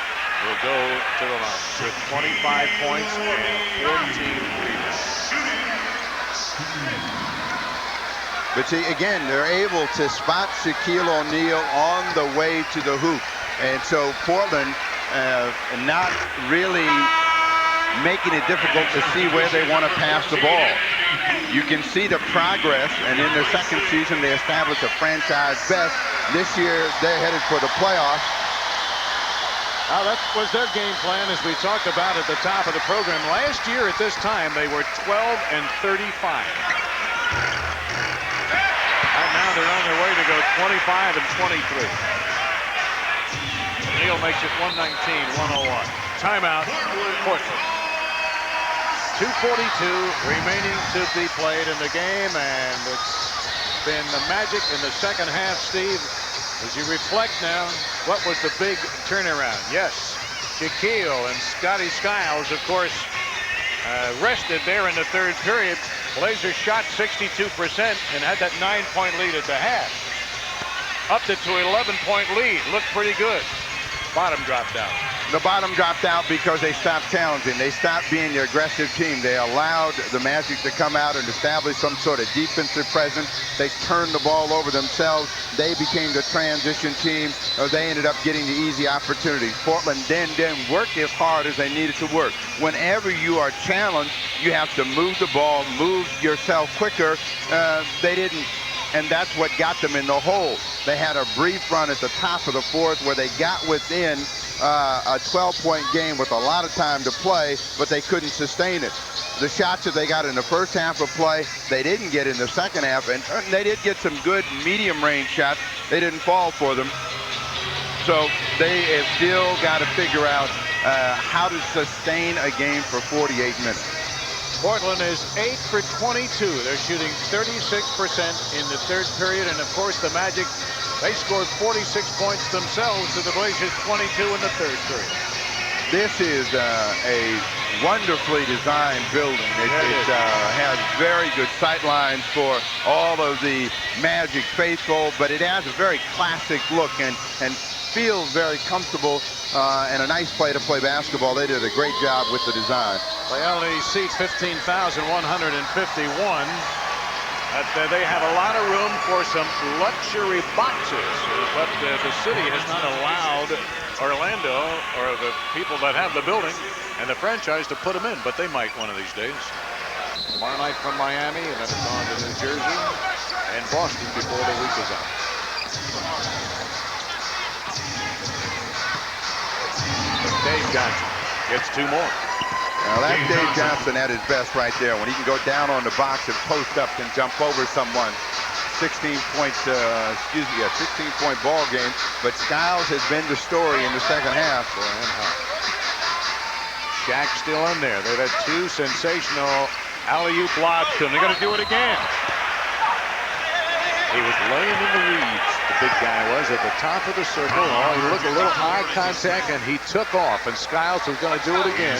will go to the line with 25 points and 14 rebounds. But see, again, they're able to spot Shaquille O'Neal on the way to the hoop. And so Portland not really making it difficult to see where they want to pass the ball. You can see the progress, and in their second season, they established a franchise best. This year, they're headed for the playoffs. Now, that was their game plan, as we talked about at the top of the program. Last year at this time, they were 12-35. And now they're on their way to go 25-23. Neal makes it 119-101. Timeout, Portland. 2:42 remaining to be played in the game, and it's been the Magic in the second half, Steve. As you reflect now, what was the big turnaround? Yes, Shaquille and Scotty Skiles, of course, rested there in the third period. Blazers shot 62% and had that 9-point lead at the half. Up to an 11-point lead. Looked pretty good. Bottom dropped out. The bottom dropped out because they stopped challenging. They stopped being the aggressive team. They allowed the Magic to come out and establish some sort of defensive presence. They turned the ball over themselves. They became the transition team. They ended up getting the easy opportunities. Portland didn't work as hard as they needed to work. Whenever you are challenged, you have to move the ball, move yourself quicker. They didn't, and that's what got them in the hole. They had a brief run at the top of the fourth where they got within a 12-point game with a lot of time to play, but they couldn't sustain it. The shots that they got in the first half of play, they didn't get in the second half, and they did get some good medium-range shots. They didn't fall for them. So they have still got to figure out how to sustain a game for 48 minutes. Portland is 8 for 22. They're shooting 36% in the third period, and of course the Magic, they scored 46 points themselves to the Blazers 22 in the third period. This is a wonderfully designed building. It has very good sight lines for all of the Magic faithful, but it has a very classic look and feels very comfortable and a nice play to play basketball. They did a great job with the design. They only seat 15,151. They have a lot of room for some luxury boxes, but the city has not allowed Orlando or the people that have the building and the franchise to put them in, but they might one of these days. Tomorrow night from Miami, and then it's on to New Jersey and Boston before the week is out. Dave Johnson gets two more. Now that's Dave Johnson at his best right there. When he can go down on the box and post up and jump over someone. 16-point ball game. But Skiles has been the story in the second half. Shaq still in there. They've had two sensational alley-oop lobs to him. They're going to do it again. He was laying in the weeds, the big guy was, at the top of the circle. Oh, he looked a little eye contact, and he took off, and Skiles was going to do it again.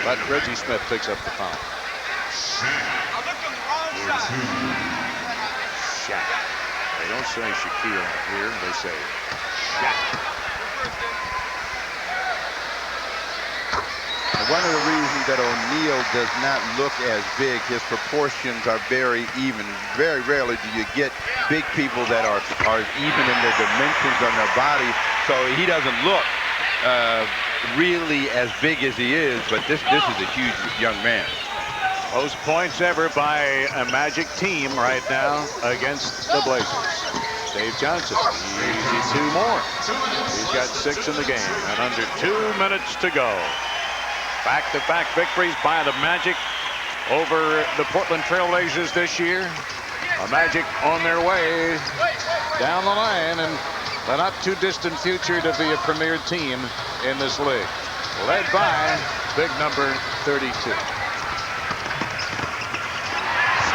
But Reggie Smith picks up the foul. Shaq. They don't say Shaquille here, they say Shaq. One of the reasons that O'Neal does not look as big, his proportions are very even. Very rarely do you get big people that are even in their dimensions on their body. So he doesn't look really as big as he is, but this is a huge young man. Most points ever by a Magic team right now against the Blazers. Dave Johnson, easy two more. He's got 6 in the game, and under 2 minutes to go. Back-to-back victories by the Magic over the Portland Trailblazers this year. The Magic on their way down the line and the not too distant future to be a premier team in this league. Led by big number 32.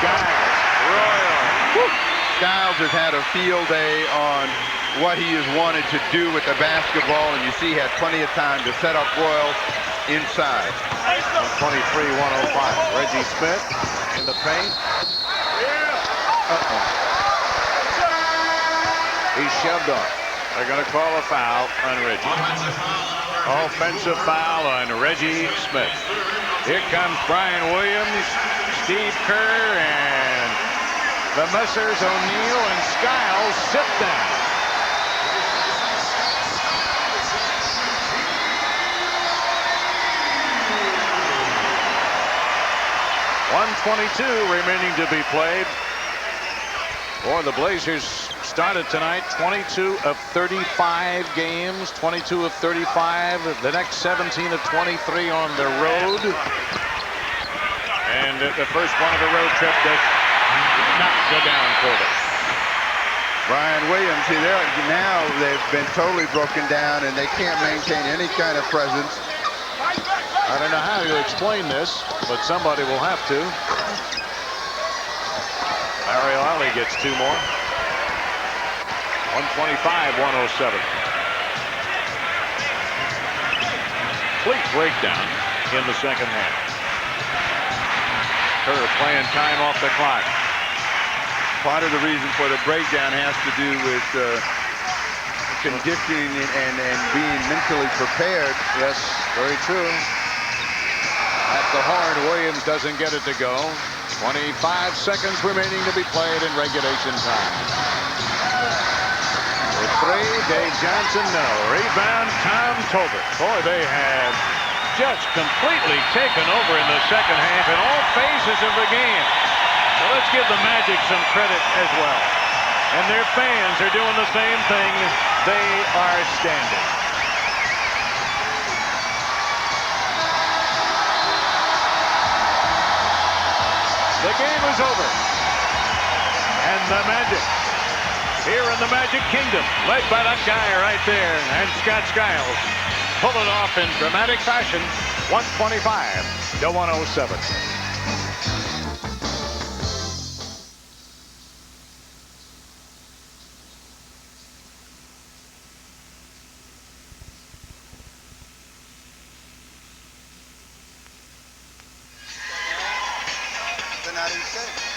Skiles. Royal. Skiles has had a field day on what he has wanted to do with the basketball, and you see he had plenty of time to set up Royal inside. 23-105. Reggie Smith in the paint. He's shoved off. They're going to call a foul on Reggie. Offensive foul on Reggie Smith. Here comes Brian Williams, Steve Kerr, and the Messrs. O'Neal and Skiles sit down. .122 remaining to be played. Boy, the Blazers started tonight 22 of 35 games, 22 of 35. The next 17 of 23 on the road. And the first one of the road trip does not go down for them. Brian Williams, see, now they've been totally broken down, and they can't maintain any kind of presence. I don't know how you explain this, but somebody will have to. Mario Ali gets two more. 125-107. Complete breakdown in the second half. Kerr playing time off the clock. Part of the reason for the breakdown has to do with conditioning and being mentally prepared. Yes, very true. At the horn, Williams doesn't get it to go. 25 seconds remaining to be played in regulation time. For three, Dave Johnson, no. Rebound, Tom Tolbert. Boy, they have just completely taken over in the second half in all phases of the game. So let's give the Magic some credit as well. And their fans are doing the same thing. They are standing. The game is over. And the Magic, here in the Magic Kingdom, led by that guy right there, and Scott Skiles, pull it off in dramatic fashion, 125-107.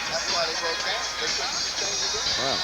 That's why they broke down. They couldn't sustain the game. Wow.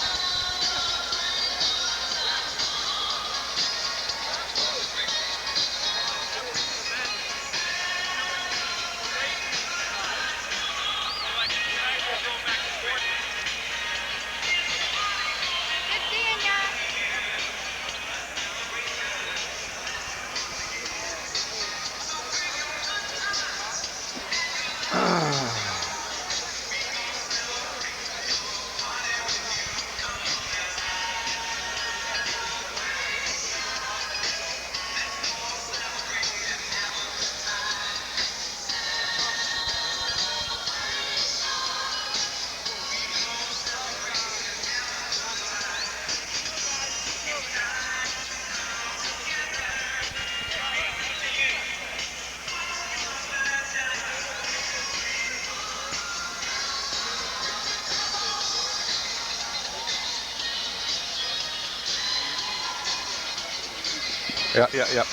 Yep.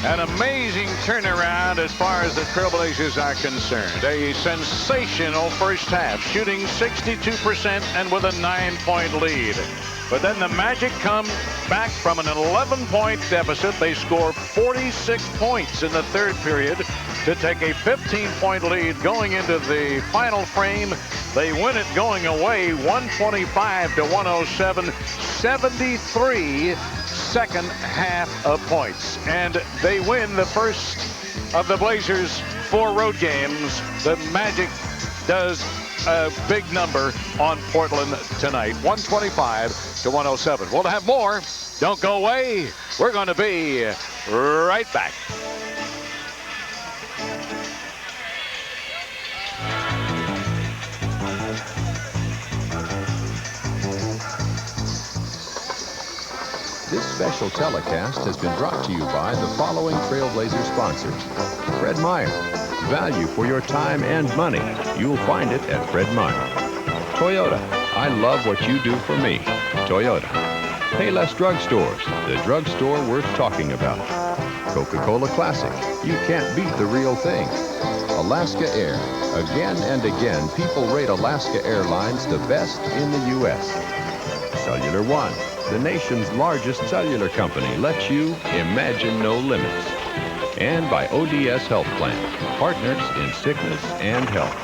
An amazing turnaround as far as the Trailblazers are concerned. A sensational first half, shooting 62% and with a 9-point lead. But then the Magic come back from an 11-point deficit. They score 46 points in the third period to take a 15-point lead going into the final frame. They win it going away 125-107, 73 second half of points. And they win the first of the Blazers' 4 road games. The Magic does a big number on Portland tonight, 125-107. We'll have more. Don't go away. We're going to be right back. special telecast has been brought to you by the following Trailblazer sponsors. Fred Meyer. Value for your time and money. You'll find it at Fred Meyer. Toyota. I love what you do for me. Toyota. Payless Drugstores. The drugstore worth talking about. Coca-Cola Classic. You can't beat the real thing. Alaska Air. Again and again, people rate Alaska Airlines the best in the U.S. Cellular One. The nation's largest cellular company lets you imagine no limits. And by ODS Health Plan, partners in sickness and health.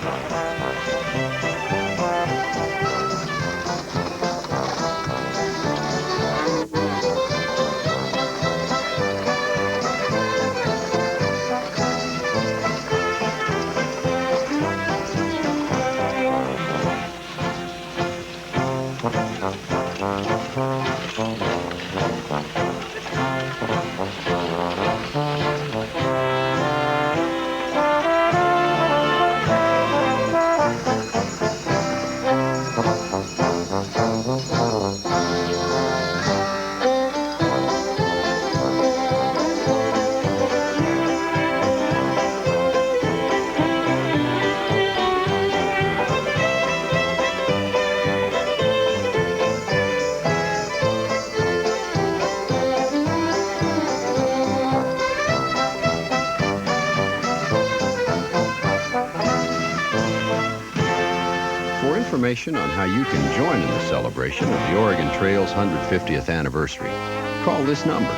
Information on how you can join in the celebration of the Oregon Trail's 150th anniversary. Call this number.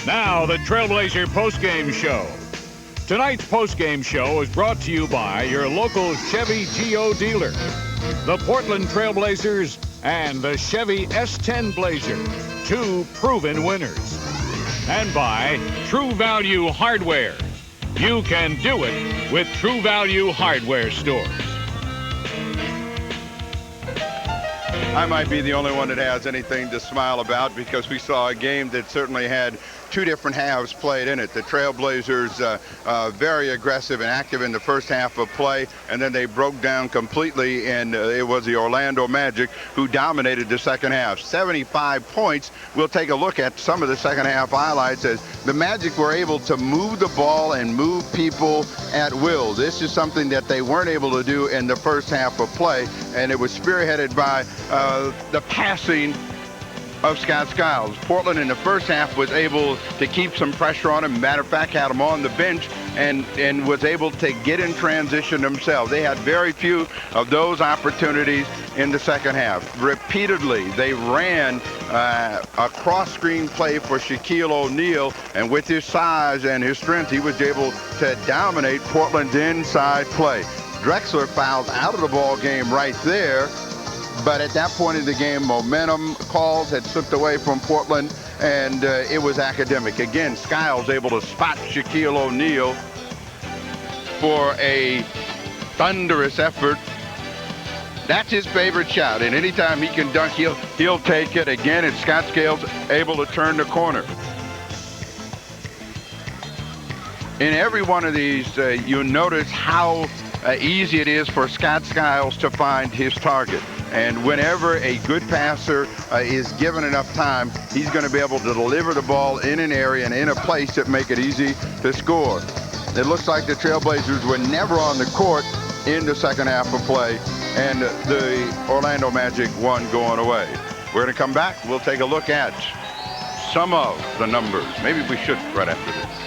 Now, the Trailblazer postgame show. Tonight's postgame show is brought to you by your local Chevy Geo dealer, the Portland Trailblazers, and the Chevy S10 Blazer, two proven winners. And by True Value Hardware. You can do it with True Value Hardware stores. I might be the only one that has anything to smile about, because we saw a game that certainly had two different halves played in it. The Trailblazers very aggressive and active in the first half of play, and then they broke down completely, and it was the Orlando Magic who dominated the second half. 75 points. We'll take a look at some of the second half highlights as the Magic were able to move the ball and move people at will. This is something that they weren't able to do in the first half of play, and it was spearheaded by the passing of Scott Skiles. Portland in the first half was able to keep some pressure on him. Matter of fact, had him on the bench and was able to get in transition themselves. They had very few of those opportunities in the second half. Repeatedly, they ran a cross-screen play for Shaquille O'Neal, and with his size and his strength, he was able to dominate Portland's inside play. Drexler fouled out of the ball game right there. But at that point in the game, momentum calls had slipped away from Portland, and it was academic. Again, Skiles able to spot Shaquille O'Neal for a thunderous effort. That's his favorite shot, and anytime he can dunk, he'll take it. Again, it's Scott Skiles able to turn the corner. In every one of these, you notice how easy it is for Scott Skiles to find his target. And whenever a good passer is given enough time, he's going to be able to deliver the ball in an area and in a place that make it easy to score. It looks like the Trailblazers were never on the court in the second half of play, and the Orlando Magic won going away. We're going to come back. We'll take a look at some of the numbers. Maybe we should right after this.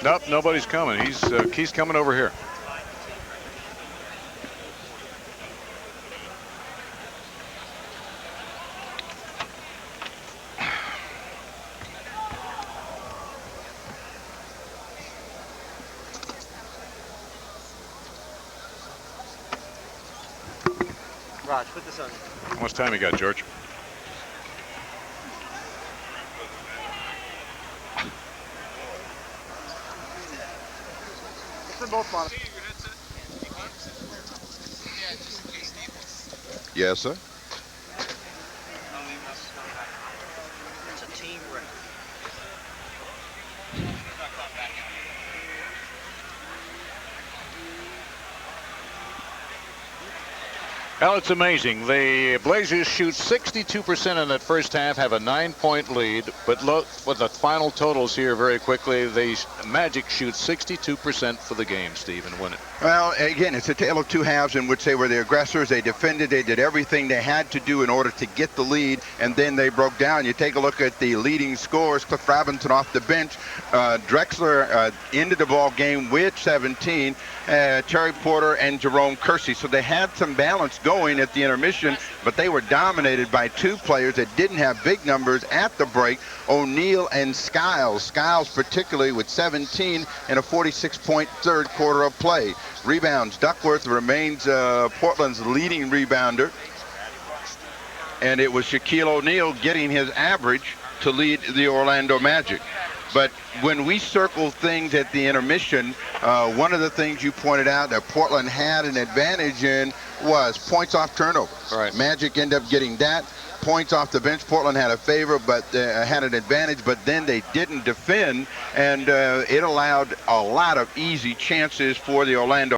Nope, nobody's coming. He's coming over here. Raj, put this on. How much time you got, George? them both, Monica. Yes, sir. It's a team record. Well, it's amazing. The Blazers shoot 62% in that first half, have a 9-point lead. But look with the final totals here very quickly. The Magic shoot 62% for the game, Steve, and win it. Well, again, it's a tale of two halves in which they were the aggressors. They defended. They did everything they had to do in order to get the lead, and then they broke down. You take a look at the leading scorers. Cliff Robinson off the bench. Drexler ended the ball game with 17. Terry Porter and Jerome Kersey. So they had some balance going at the intermission, but they were dominated by two players that didn't have big numbers at the break, O'Neal and Skiles. Skiles particularly with 17 in a 46-point third quarter of play. Rebounds, Duckworth remains Portland's leading rebounder, and it was Shaquille O'Neal getting his average to lead the Orlando Magic. But when we circle things at the intermission, one of the things you pointed out that Portland had an advantage in was points off turnover. Right. Magic ended up getting that. Points off the bench, Portland had a favor, but had an advantage, but then they didn't defend, and it allowed a lot of easy chances for the Orlando